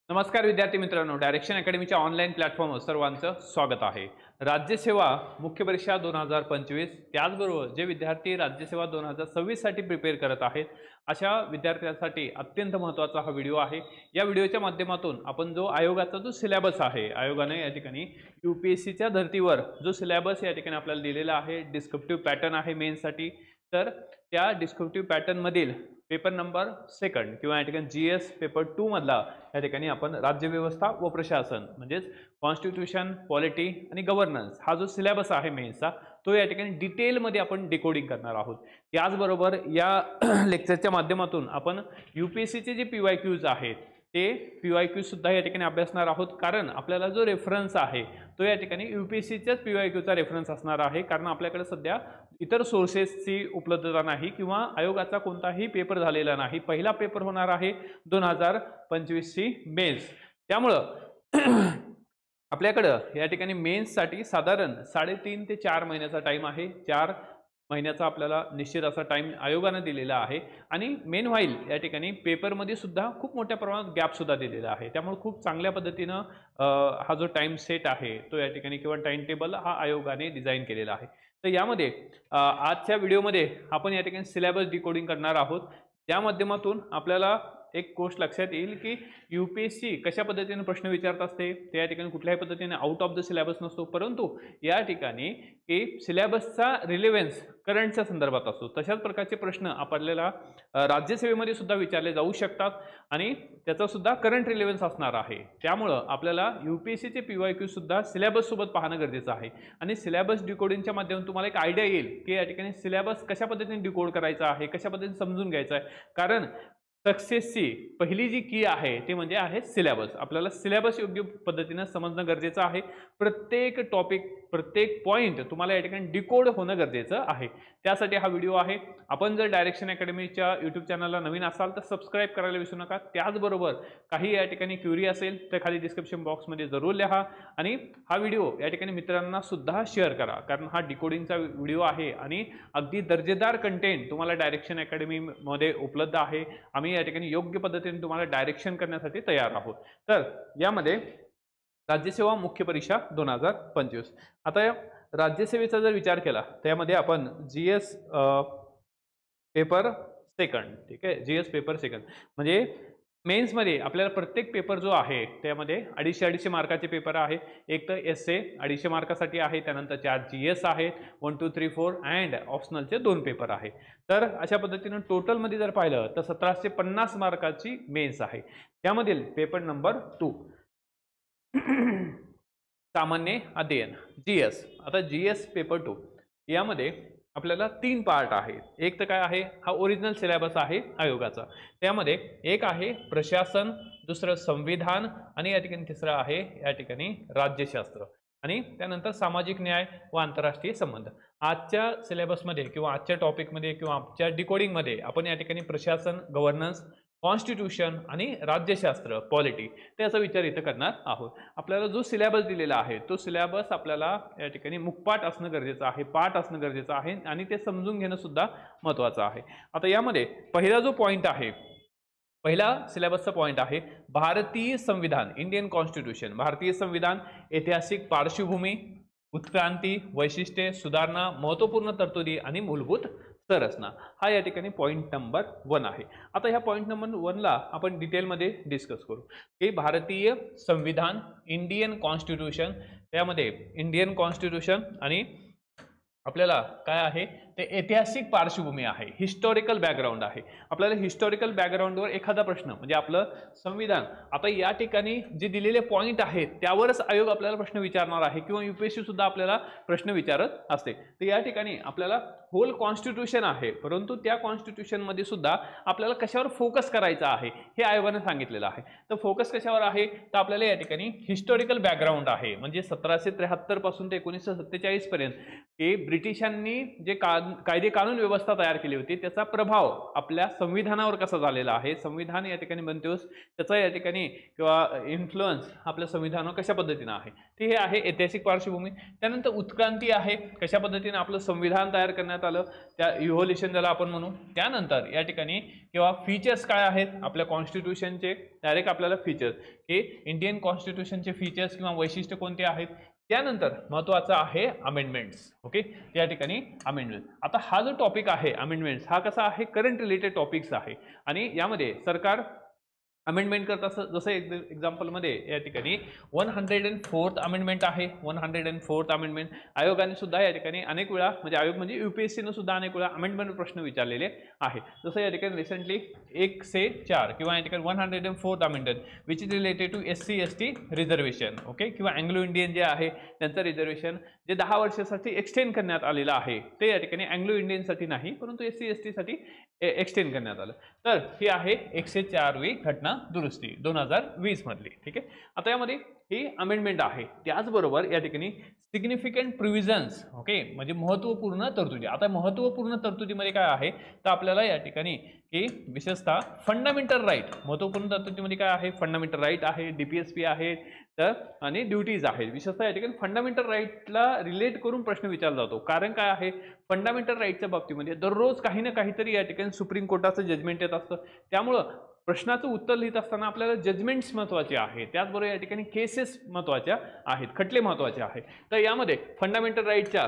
नमस्कार विद्यार्थी मित्रांनो, डायरेक्शन अकॅडमीच्या ऑनलाईन प्लॅटफॉर्मवर सर्वांचं स्वागत आहे. राज्यसेवा मुख्य परीक्षा 2025 त्याचबरोबर जे विद्यार्थी राज्यसेवा 2026 साठी प्रिपेअर करत आहेत अशा विद्यार्थ्यांसाठी अत्यंत महत्त्वाचा हा व्हिडिओ आहे. या व्हिडिओच्या माध्यमातून आपण जो आयोगाचा जो सिलेबस आहे, आयोगाने या ठिकाणी यूपीएससीच्या धर्तीवर जो सिलेबस या ठिकाणी आपल्याला दिलेला आहे, डिस्क्रिप्टिव्ह पॅटर्न आहे मेन्ससाठी. तर त्या डिस्क्रिप्टिव्ह पॅटर्न मधील पेपर नंबर 2 किंवा या ठिकाणी जीएस पेपर 2 मधला या ठिकाणी आपण राज्यव्यवस्था व प्रशासन म्हणजेच कॉन्स्टिट्यूशन, पॉलिटी आणि गव्हर्नन्स हा जो सिलेबस आहे मेन्सचा तो या ठिकाणी डिटेलमध्ये आपण डिकोडिंग करणार आहोत. त्याचबरोबर या लेक्चरच्या माध्यमातून आपण यूपीएससीचे जे पीवायक्यूज आहेत ते पीवायक्यू सुद्धा या ठिकाणी अभ्यासणार आहोत, कारण आपल्याला जो रेफरन्स आहे तो या ठिकाणी यूपीएससीच्याच पीवायक्यूचा रेफरन्स असणार आहे. कारण आपल्याकडे सध्या इतर सोर्सेसची उपलब्धता नाही किंवा आयोगाचा कोणताही पेपर झालेला नाही. पहिला पेपर होणार आहे 2025 ची मेन्स. त्यामुळं आपल्याकडं या ठिकाणी मेन्ससाठी साधारण 3.5 ते 4 महिन्याचा टाइम आहे. 4 महिन्याचा आपल्याला निश्चित असा टाइम आयोगाने दिलेला आहे आणि मेन व्हाईल या ठिकाणी पेपरमध्ये सुद्धा खूप मोठ्या प्रमाणात गॅप सुद्धा दिलेला आहे. त्यामुळे खूप चांगल्या पद्धतीनं हा जो टाइम सेट आहे तो या ठिकाणी किंवा टाइम टेबल हा आयोगाने डिझाईन केलेला आहे. तर यामध्ये आजच्या व्हिडिओमध्ये आपण या ठिकाणी सिलेबस डिकोडिंग करणार आहोत. त्या माध्यमातून आपल्याला एक गोष्ट लक्षात येईल की यूपीएससी कशा पद्धतीने प्रश्न विचारत असते. त्या ठिकाणी कुठल्याही पद्धतीने आउट ऑफ द सिलेबस नसतो, परंतु या ठिकाणी की सिलेबसचा रिलेव्हन्स करंटच्या संदर्भात असतो. तशाच प्रकारचे प्रश्न आपल्याला राज्यसेवेमध्ये सुद्धा विचारले जाऊ शकतात आणि त्याचा सुद्धा करंट रिलेव्हन्स असणार आहे. त्यामुळं आपल्याला यूपीएससीचे पीवायक्यू सुद्धा सिलेबस सोबत पाहणं गरजेचं आहे आणि सिलेबस डिकोडिंगच्या माध्यमातून तुम्हाला एक आयडिया येईल की या ठिकाणी सिलेबस कशा पद्धतीने डिकोड करायचा आहे, कशा पद्धतीने समजून घ्यायचा आहे. कारण सक्सेसची पहिली जी की आहे ते म्हणजे आहे सिलेबस. आपल्याला सिलेबस योग्य पद्धतीने समजणं गरजेचं आहे. प्रत्येक टॉपिक, प्रत्येक पॉइंट तुम्हाला या ठिकाणी डिकोड होणं गरजेचं आहे. त्यासाठी हा व्हिडिओ आहे. आपण जर डायरेक्शन अकॅडमीच्या यूट्यूब चॅनलला नवीन असाल तर सबस्क्राईब करायला विसरू नका. त्याचबरोबर काही या ठिकाणी क्युरी असेल तर खाली डिस्क्रिप्शन बॉक्समध्ये जरूर लिहा आणि हा व्हिडिओ या ठिकाणी मित्रांना सुद्धा शेअर करा, कारण हा डिकोडिंगचा व्हिडिओ आहे आणि अगदी दर्जेदार कंटेंट तुम्हाला डायरेक्शन अकॅडमीमध्ये उपलब्ध आहे. आम्ही या ठिकाणी योग्य पद्धतीने तुम्हाला डायरेक्शन करण्यासाठी तयार आहोत. तर यामध्ये राज्यसेवा मुख्य परीक्षा 2025. आता या राज्यसेवेचा जर विचार केला त्यामध्ये आपण जीएस पेपर 2, ठीक आहे, जीएस पेपर 2 म्हणजे मेन्समध्ये आपल्याला प्रत्येक पेपर जो आहे त्यामध्ये 250 मार्काचे पेपर आहे. एक तर एसए 250 मार्कासाठी आहे, त्यानंतर 4 जीएस आहेत, 1, 2, 3, 4 अँड ऑप्शनलचे 2 पेपर आहे. तर अशा पद्धतीने टोटलमध्ये जर पाहिलं तर 1750 मार्काची मेन्स आहे. त्यामधील पेपर नंबर 2 सामान्य अध्ययन जीएस. आता जीएस पेपर 2 यामध्ये आपल्याला 3 पार्ट आहेत. एक तर काय आहे, हा ओरिजिनल सिलेबस आहे आयोगाचा. त्यामध्ये एक आहे प्रशासन, दुसरं संविधान आणि या ठिकाणी तिसरं आहे या ठिकाणी राज्यशास्त्र आणि त्यानंतर सामाजिक न्याय व आंतरराष्ट्रीय संबंध. आजच्या सिलेबसमध्ये किंवा आजच्या टॉपिकमध्ये किंवा आजच्या डिकोडिंगमध्ये आपण या ठिकाणी प्रशासन, गव्हर्नन्स, कॉन्स्टिट्यूशन आणि राज्यशास्त्र, पॉलिटी त्याचा विचार इथं करणार आहोत. आपल्याला जो सिलेबस दिलेला आहे तो सिलेबस आपल्याला या ठिकाणी मुखपाठ असणं गरजेचं आहे, पाठ असणं गरजेचं आहे आणि ते समजून घेणं सुद्धा महत्त्वाचं आहे. आता यामध्ये पहिला जो पॉइंट आहे, पहिला सिलेबसचा पॉइंट आहे भारतीय संविधान, इंडियन कॉन्स्टिट्यूशन. भारतीय संविधान, ऐतिहासिक पार्श्वभूमी, उत्क्रांती, वैशिष्ट्ये, सुधारणा, महत्त्वपूर्ण तरतुदी आणि मूलभूत संरचना. हा या ठिकाणी पॉइंट नंबर 1 आहे. आता ह्या पॉइंट नंबर 1 ला आपण डिटेलमध्ये डिस्कस करू की भारतीय संविधान, इंडियन कॉन्स्टिट्यूशन. त्यामध्ये इंडियन कॉन्स्टिट्यूशन आणि आपल्याला काय आहे ते ऐतिहासिक पार्श्वभूमी आहे, हिस्टॉरिकल बॅकग्राऊंड आहे. आपल्याला हिस्टॉरिकल बॅकग्राऊंडवर एखादा प्रश्न म्हणजे आपलं संविधान, आता या ठिकाणी जे दिलेले पॉइंट आहेत त्यावरच आयोग आपल्याला प्रश्न विचारणार आहे किंवा यूपीएससी सुद्धा आपल्याला प्रश्न विचारत असते. तर या ठिकाणी आपल्याला होल कॉन्स्टिट्यूशन आहे, परंतु त्या कॉन्स्टिट्यूशन मध्ये सुद्धा आपल्याला कशावर फोकस करायचा आहे हे आयोगाने सांगितलेलं आहे. तर फोकस कशावर आहे तर आपल्याला या ठिकाणी हिस्टॉरिकल बॅकग्राऊंड आहे, म्हणजे 1773 पासून ते 1947 पर्यंत हे ब्रिटिशांनी जे काळ कायदे कानून व्यवस्था तयार केली होती त्याचा प्रभाव आपल्या संविधानावर कसा झालेला आहे, संविधान या ठिकाणी बनतेस त्याचा या ठिकाणी किंवा इन्फ्लुअन्स आपल्या संविधानावर कशा पद्धतीने आहे ते हे आहे ऐतिहासिक पार्श्वभूमी. त्यानंतर उत्क्रांती आहे, कशा पद्धतीने आपलं संविधान तयार करण्यात आलं, त्या इव्होल्युशन ज्याला आपण म्हणू. त्यानंतर या ठिकाणी किंवा फीचर्स काय आहेत आपल्या कॉन्स्टिट्यूशनचे, डायरेक्ट आपल्याला फीचर्स की इंडियन कॉन्स्टिट्यूशनचे फीचर्स किंवा वैशिष्ट्य कोणते आहेत. त्यानंतर महत्त्वाचं आहे अमेंडमेंट्स. ओके, त्या ठिकाणी अमेंडमेंट. आता हा जो टॉपिक आहे अमेंडमेंट्स हा कसा आहे, करंट रिलेटेड टॉपिक्स आहे आणि यामध्ये सरकार अमेंडमेंट करत असं. जसं एक्झाम्पलमध्ये या ठिकाणी 104th अमेंडमेंट आहे. 104th अमेंडमेंट आयोगाने सुद्धा या ठिकाणी अनेक वेळा म्हणजे आयोग म्हणजे UPSCने सुद्धा अनेक वेळा अमेंडमेंट प्रश्न विचारलेले आहे. जसं या ठिकाणी रिसेंटली 1 से 4 किंवा या ठिकाणी 104th amendment which is related to SC ST reservation. Okay, किंवा अँग्लो इंडियन जे आहे त्यांचं रिझर्वेशन जे 10 वर्षासाठी एक्सटेंड करण्यात आलेलं आहे ते या ठिकाणी अँग्लो इंडियनसाठी नाही परंतु SC ST साठी एक्सटेंड करण्यात आलं. तर ही आहे 104वी घटना दुरुस्ती 2020 मधली. ठीक आहे, आता यामध्ये ही अमेंडमेंट आहे. त्याचबरोबर या ठिकाणी सिग्निफिकंट प्रोव्हिजन्स. ओके, म्हणजे महत्त्वपूर्ण तरतुदी. आता महत्त्वपूर्ण तरतुदीमध्ये काय आहे तर आपल्याला या ठिकाणी की विशेषतः फंडामेंटल राईट, महत्त्वपूर्ण तरतुदीमध्ये काय आहे, फंडामेंटल राईट आहे, DPSP आहे तर आणि ड्युटीज आहेत. विशेषतः या ठिकाणी फंडामेंटल राईटला रिलेट करून प्रश्न विचारला जातो. कारण काय आहे, फंडामेंटल राईटच्या बाबतीमध्ये दररोज काही ना काहीतरी या ठिकाणी सुप्रीम कोर्टाचं जजमेंट येत असतं. त्यामुळं प्रश्नाचं उत्तर लिहित असताना आपल्याला जजमेंट्स महत्त्वाचे आहेत, त्याचबरोबर या ठिकाणी केसेस महत्त्वाच्या आहेत, खटले महत्त्वाचे आहेत. तर यामध्ये फंडामेंटल राईटच्या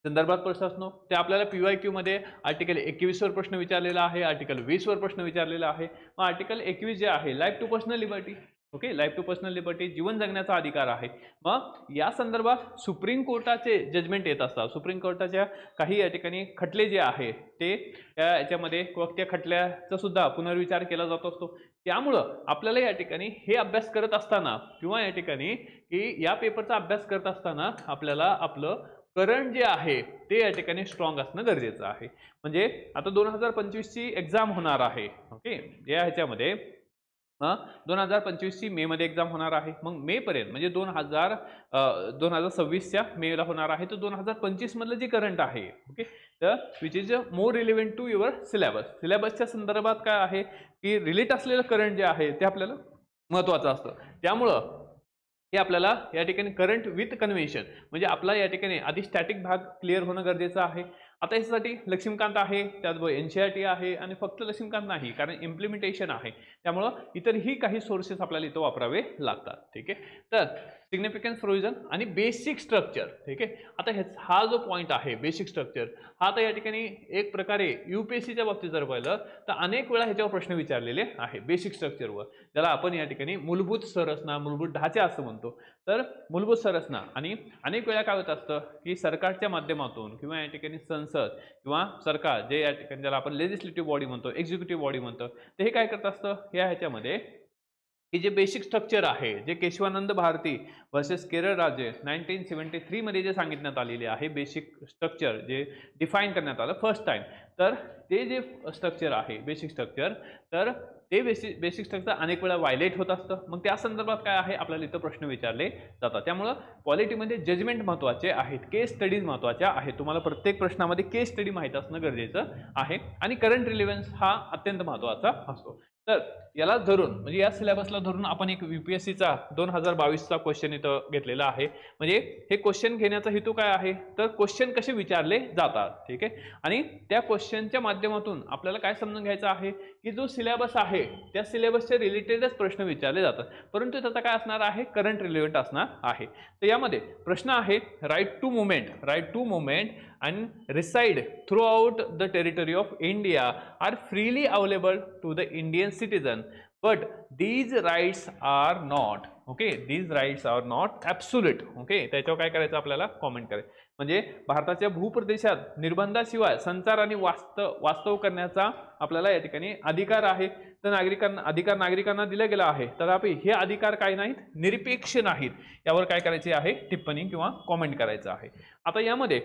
संदर्भात प्रश्न असतो ते आपल्याला PYQ मध्ये आर्टिकल 21 वर प्रश्न विचारलेला आहे, आर्टिकल 20 वर प्रश्न विचारलेला आहे. मग आर्टिकल 21 जे आहे life to personal liberty. Okay, life to personal liberty जीवन जगण्याचा अधिकार आहे. मग या संदर्भात सुप्रीम कोर्टाचे जजमेंट येत असतात. सुप्रीम कोर्टाच्या काही या ठिकाणी खटले जे आहेत ते याच्यामध्ये त्या खटल्याचा सुद्धा पुनर्विचार केला जात असतो. त्यामुळं आपल्याला या ठिकाणी हे अभ्यास करत असताना किंवा या ठिकाणी की या पेपरचा अभ्यास करत असताना आपल्याला आपलं करंट जे आहे ते या ठिकाणी स्ट्रॉंग असणं गरजेचं आहे. म्हणजे आता 2025 ची एक्झाम होणार आहे. ओके, या ह्याच्यामध्ये 2025 ची मे मध्ये एक्झाम होणार आहे. मग मे पर्यंत म्हणजे 2026च्या मेला होणार आहे. तर 2025 मधलं जे करंट आहे ओके तर which is more relevant to your syllabus. सिलेबसच्या संदर्भात काय आहे की रिलेट असलेलं करंट जे आहे ते आपल्याला महत्त्वाचं असतं. त्यामुळं हे आपल्याला या ठिकाणी करंट विथ कन्व्हेन्शन म्हणजे आपला या ठिकाणी आधी स्टॅटिक भाग क्लिअर होणं गरजेचं आहे. आता यासाठी लक्ष्मीकांत आहे, त्याचबरोबर NCERT आहे आणि फक्त लक्ष्मीकांत नाही कारण इम्प्लिमेंटेशन आहे. त्यामुळं इतरही काही सोर्सेस आपल्याला इथं वापरावे लागतात. ठीक आहे, तर सिग्निफिकन्स प्रोव्हिजन आणि बेसिक स्ट्रक्चर. ठीक आहे, आता हा जो पॉईंट आहे बेसिक स्ट्रक्चर हा तर या ठिकाणी एक प्रकारे UPSCच्या बाबतीत जर पाहिलं तर अनेक वेळा ह्याच्यावर प्रश्न विचारलेले आहे बेसिक स्ट्रक्चरवर, ज्याला आपण या ठिकाणी मूलभूत संरचना मूलभूत ढाचा असं म्हणतो. तर मूलभूत संरचना आणि अनेक वेळा काय होत असतं की सरकारच्या माध्यमातून किंवा या ठिकाणी संसद किंवा सरकार जे या ठिकाणी ज्याला आपण लेजिस्लेटिव्ह बॉडी म्हणतो, एक्झिक्युटिव्ह बॉडी म्हणतो, ते हे काय करत असतं या ह्याच्यामध्ये की जे बेसिक स्ट्रक्चर आहे जे केशवानंद भारती वर्सेस केरळ राज्य 1973 मध्ये जे सांगितण्यात आलेले आहे बेसिक स्ट्रक्चर जे डिफाईन करण्यात आलं फर्स्ट टाइम, तर ते जे स्ट्रक्चर आहे बेसिक स्ट्रक्चर तर ते बेसिक स्ट्रक्चर अनेक वेळा व्हायलेट होत असतं. मग त्या संदर्भात काय आहे आपल्याला इथं प्रश्न विचारले जातात. त्यामुळं पॉलिटीमध्ये जजमेंट महत्त्वाचे आहेत, केस स्टडीज महत्त्वाच्या आहेत. तुम्हाला प्रत्येक प्रश्नामध्ये केस स्टडी माहीत असणं गरजेचं आहे आणि करंट रिलेव्हन्स हा अत्यंत महत्त्वाचा असतो. तर याला धरून म्हणजे या सिलेबसला धरून आपण एक UPSCचा 2022चा क्वेश्चन इथं घेतलेला आहे. म्हणजे हे क्वेश्चन घेण्याचा हेतू काय आहे तर क्वेश्चन कसे विचारले जातात. ठीक आहे, आणि त्या क्वेश्चनच्या माध्यमातून आपल्याला काय समजून घ्यायचं आहे की जो सिलेबस आहे त्या सिलेबसचे रिलेटेडच प्रश्न विचारले जातात, परंतु त्याचा काय असणार आहे करंट रिलेव्हंट असणार आहे. तर यामध्ये प्रश्न आहे right to movement and reside throughout the territory of India are freely available to the Indian citizen, but these rights are not absolute. Okay, त्याच्यावर काय करायचं आपल्याला कॉमेंट करायचं. म्हणजे भारताच्या भूप्रदेशात निर्बंधाशिवाय संचार आणि वास्तव करण्याचा आपल्याला या ठिकाणी अधिकार आहे. तर नागरिकांना दिला गेला आहे. तथापि हे अधिकार काय नाहीत, निरपेक्ष नाहीत. यावर काय करायचे आहे टिप्पणी किंवा कॉमेंट करायचं आहे. आता यामध्ये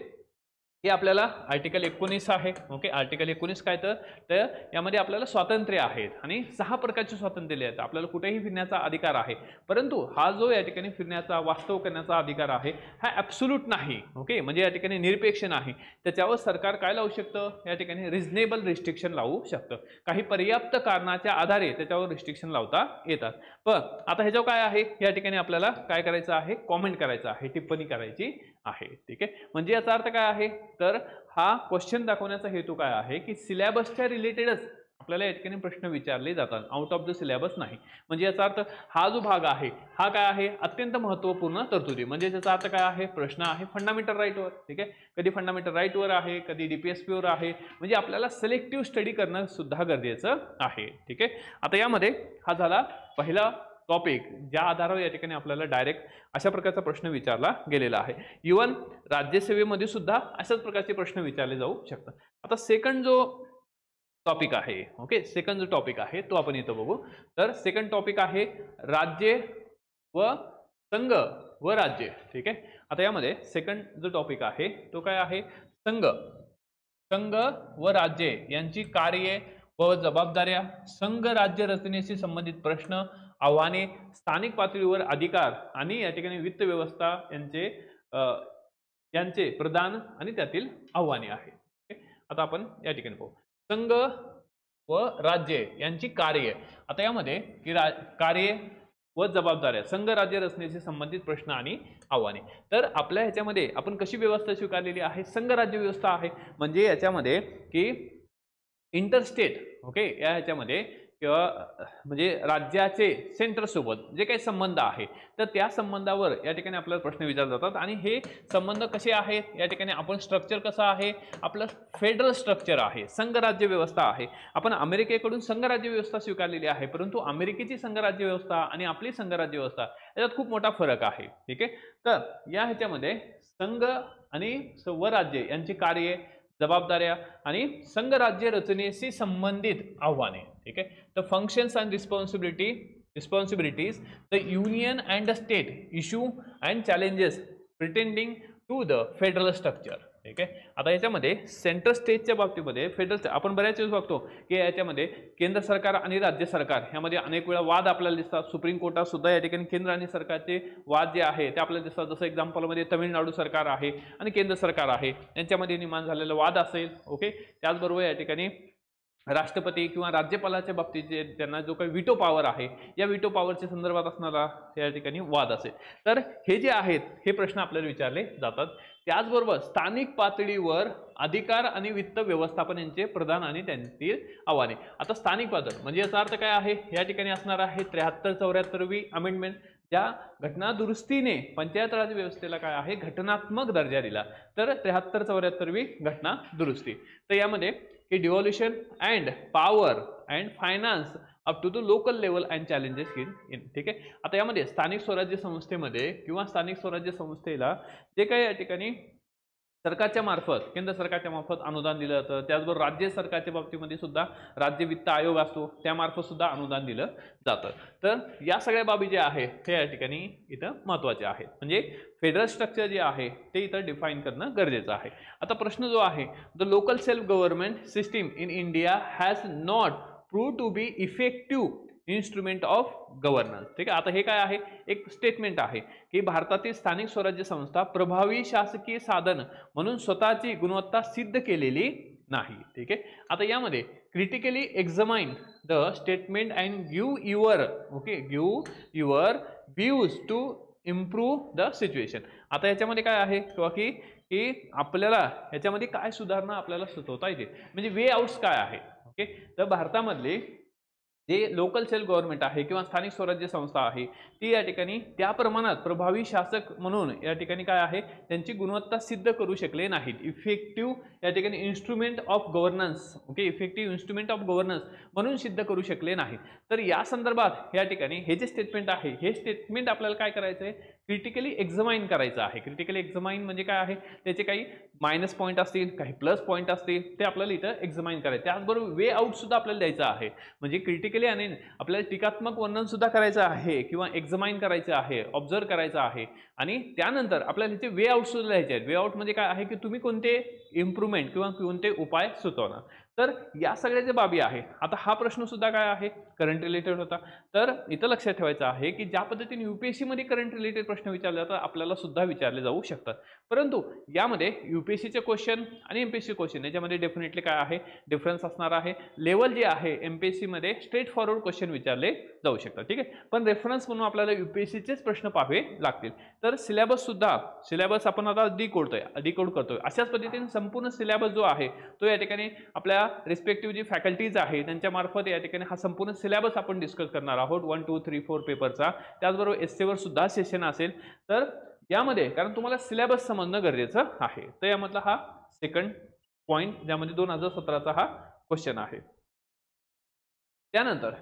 हे आपल्याला आर्टिकल 19 आहे. ओके, आर्टिकल 19 काय तर यामध्ये आपल्याला स्वातंत्र्य आहेत आणि 6 प्रकारचे स्वातंत्र्य दिले आहेत. आपल्याला कुठेही फिरण्याचा अधिकार आहे, परंतु हा जो या ठिकाणी फिरण्याचा वास्तव करण्याचा अधिकार आहे हा ॲब्सोल्यूट नाही. ओके, म्हणजे या ठिकाणी निरपेक्ष नाही. त्याच्यावर सरकार काय लावू शकतं, या ठिकाणी रिझनेबल रिस्ट्रिक्शन लावू शकतं. काही पर्याप्त कारणाच्या आधारे त्याच्यावर रिस्ट्रिक्शन लावता येतात. पण आता ह्याच्यावर काय आहे, या ठिकाणी आपल्याला काय करायचं आहे, कॉमेंट करायचं आहे, टिप्पणी करायची आहे. ठीक आहे, म्हणजे याचा अर्थ काय आहे, तर हा क्वेश्चन दाखवण्याचा हेतू काय आहे की सिलेबसच्या रिलेटेडच आपल्याला या ठिकाणी प्रश्न विचारले जातात, आउट ऑफ द सिलेबस नाही. म्हणजे याचा अर्थ हा जो भाग आहे हा काय आहे, अत्यंत महत्त्वपूर्ण तरतुदी. म्हणजे त्याचा अर्थ काय आहे, प्रश्न आहे फंडामेंटल राईटवर. ठीक आहे, कधी फंडामेंटल राईटवर आहे, कधी DPSPवर आहे. म्हणजे आपल्याला सिलेक्टिव्ह स्टडी करणं सुद्धा गरजेचं आहे. ठीक आहे, आता यामध्ये हा झाला पहिला टॉपिक, ज्या आधारावर या ठिकाणी आपल्याला डायरेक्ट अशा प्रकारचा प्रश्न विचारला गेलेला आहे. इव्हन राज्यसेवेमध्ये सुद्धा अशाच प्रकारचे प्रश्न विचारले जाऊ शकतात. आता सेकंड जो टॉपिक आहे, ओके, सेकंड जो टॉपिक आहे तो आपण इथं बघू. तर सेकंड टॉपिक आहे राज्य व संघ व राज्य. ठीक आहे, आता यामध्ये सेकंड जो टॉपिक आहे तो काय आहे, संघ व राज्य यांची कार्ये व जबाबदाऱ्या, संघ राज्य रचनेशी संबंधित प्रश्न, आव्हाने, स्थानिक पातळीवर अधिकार आणि या ठिकाणी वित्त व्यवस्था यांचे प्रदान आणि त्यातील आव्हाने आहे. आता आपण या ठिकाणी पाहू संघ व राज्य यांची कार्ये. आता यामध्ये की कार्ये व जबाबदाऱ्या, संघ राज्य रचनेशी संबंधित प्रश्न आणि आव्हाने. तर आपल्या ह्याच्यामध्ये आपण कशी व्यवस्था स्वीकारलेली आहे, संघ राज्य व्यवस्था आहे. म्हणजे याच्यामध्ये की इंटरस्टेट, ओके, या ह्याच्यामध्ये किंवा म्हणजे राज्याचे सेंटर सोबत जे काही संबंध आहे तर त्या संबंधावर या ठिकाणी आपल्याला प्रश्न विचारले जातात. आणि हे संबंध कसे आहेत, या ठिकाणी आपण स्ट्रक्चर कसं आहे, आपलं फेडरल स्ट्रक्चर आहे, संघ राज्य व्यवस्था आहे. आपण अमेरिकेकडून संघ राज्य व्यवस्था स्वीकारलेली आहे, परंतु अमेरिकेची संघ राज्य व्यवस्था आणि आपली संघ राज्य व्यवस्था याच्यात खूप मोठा फरक आहे. ठीक आहे, तर या ह्याच्यामध्ये संघ आणि व राज्य यांची कार्ये, जबाबदाऱ्या आणि संघ राज्य रचनेशी संबंधित आव्हाने. ठीक आहे, the functions and responsibilities the union and the state issue and challenges pretending to the federal structure. ठीक आहे, आता याच्यामध्ये सेंट्रल स्टेटच्या बाबतीमध्ये फेडरल आपण बऱ्याच वेळेस बघतो की याच्यामध्ये केंद्र सरकार आणि राज्य सरकार यामध्ये अनेक वेळा वाद आपल्याला दिसतात. सुप्रीम कोर्टात सुद्धा या ठिकाणी केंद्र आणि सरकारचे वाद जे आहे ते आपल्याला दिसतात. जसं एक्झाम्पलमध्ये तमिळनाडू सरकार आहे आणि केंद्र सरकार आहे यांच्यामध्ये निर्माण झालेला वाद असेल. ओके, त्याचबरोबर या ठिकाणी राष्ट्रपती किंवा राज्यपालाच्या बाबतीत जे त्यांना जो काही विटो पॉवर आहे या विटो पॉवरच्या संदर्भात असणारा या ठिकाणी वाद असेल. तर हे जे आहेत हे प्रश्न आपल्याला विचारले जातात. त्याचबरोबर स्थानिक पातळीवर अधिकार आणि वित्त व्यवस्थापन यांचे प्रदान आणि त्यांतील आव्हाने. आता स्थानिक पातळी म्हणजे याचा अर्थ काय आहे, या ठिकाणी असणार आहे 73-74वी अमेंडमेंट, ज्या घटना दुरुस्तीने पंचायत राज व्यवस्थेला काय आहे घटनात्मक दर्जा दिला. तर 73-74वी घटना दुरुस्ती. तर यामध्ये की devolution and power and finance up to the local level and challenges in. ठीक आहे, आता यामध्ये स्थानिक स्वराज्य संस्थेमध्ये किंवा स्थानिक स्वराज्य संस्थेला जे काही या ठिकाणी सरकारच्या मार्फत, केंद्र सरकारच्या मार्फत अनुदान दिलं जातं. त्याचबरोबर राज्य सरकारच्या बाबतीमध्ये सुद्धा राज्य वित्त आयोग असतो त्यामार्फत सुद्धा अनुदान दिलं जातं. तर या सगळ्या बाबी ज्या आहेत ते या ठिकाणी इथं महत्त्वाच्या आहेत. म्हणजे फेडरल स्ट्रक्चर जे आहे ते इथं डिफाईन करणं गरजेचं आहे. आता प्रश्न जो आहे, the local self government system in India has not prove to be effective instrument of governance. ठीक आहे, आता हे काय आहे, एक स्टेटमेंट आहे की भारतातील स्थानिक स्वराज्य संस्था प्रभावी शासकीय साधन म्हणून स्वतःची गुणवत्ता सिद्ध केलेली नाही. ठीक आहे, आता यामध्ये critically examine the statement and give your views to improve the situation. आता याच्यामध्ये काय आहे किंवा की आपल्याला याच्यामध्ये काय सुधारणा आपल्याला सुचवता येते, म्हणजे वे आउट्स काय आहे. ओके, तर भारतामधले जे लोकल सेल्फ गव्हर्नमेंट आहे किंवा स्थानिक स्वराज्य संस्था आहे ती या ठिकाणी त्या प्रमाणात प्रभावी शासक म्हणून या ठिकाणी काय आहे त्यांची गुणवत्ता सिद्ध करू शकले नाहीत. इफेक्टिव्ह या ठिकाणी instrument of governance, okay, effective instrument of governance म्हणून सिद्ध करू शकले नाहीत. तर या संदर्भात या ठिकाणी हे जे स्टेटमेंट आहे हे स्टेटमेंट आपल्याला काय करायचं आहे क्रिटिकली एक्झामाइन करायचं आहे. क्रिटिकली एक्झामाइन म्हणजे काय आहे, त्याचे काही मायनस पॉईंट असतील, काही प्लस पॉईंट असतील, ते आपल्याला इथं एक्झामाइन करायचं. त्याचबरोबर वे आउट सुद्धा आपल्याला द्यायचं आहे. म्हणजे क्रिटिकली आणि आपल्याला टीकात्मक वर्णन सुद्धा करायचं आहे किंवा एक्झामाइन करायचं आहे, ऑब्झर्व करायचं आहे आणि त्यानंतर आपल्याला त्याचे वे आउट सुद्धा द्यायचे आहेत. वे आउट म्हणजे काय आहे की तुम्ही कोणते इम्प्रूव्हमेंट किंवा कोणते उपाय सुचवणार. तर या सगळ्या ज्या बाबी आहे, आता हा प्रश्न सुद्धा काय आहे, करंट रिलेटेड होता. तर इथं लक्षात ठेवायचं आहे की ज्या पद्धतीने यूपीएससी मध्ये करंट रिलेटेड प्रश्न विचारले जातात आपल्याला सुद्धा विचारले जाऊ शकतात. परंतु यामध्ये यूपीएससीचे क्वेश्चन आणि एमपीएससी क्वेश्चन याच्यामध्ये डेफिनेटली काय आहे, डिफरन्स असणार आहे. लेवल जे आहे एमपीएससी मध्ये स्ट्रेट फॉरवर्ड क्वेश्चन विचारले जाऊ शकतात. ठीक आहे, पण रेफरन्स म्हणून आपल्याला यूपीएससीचेच प्रश्न पाहावे लागतील. तर सिलेबस सुद्धा, सिलेबस आपण आता डिकोड करतोय. अशाच पद्धतीने संपूर्ण सिलेबस जो आहे तो या ठिकाणी आपल्या रिस्पेक्टिव्ह जी फॅकल्टीज आहे त्यांच्या मार्फत या ठिकाणी हा संपूर्ण सिलेबस आपण डिस्कस करणार आहोत 1 2 3 4 पेपरचा. त्याचबरोबर एससीवर सुद्धा सेशन असेल. तर यामध्ये कारण तुम्हाला सिलेबस समजणं गरजेचं आहे. तर यामधला हा सेकंड पॉइंट ज्यामध्ये 2017चा हा क्वेश्चन आहे. त्यानंतर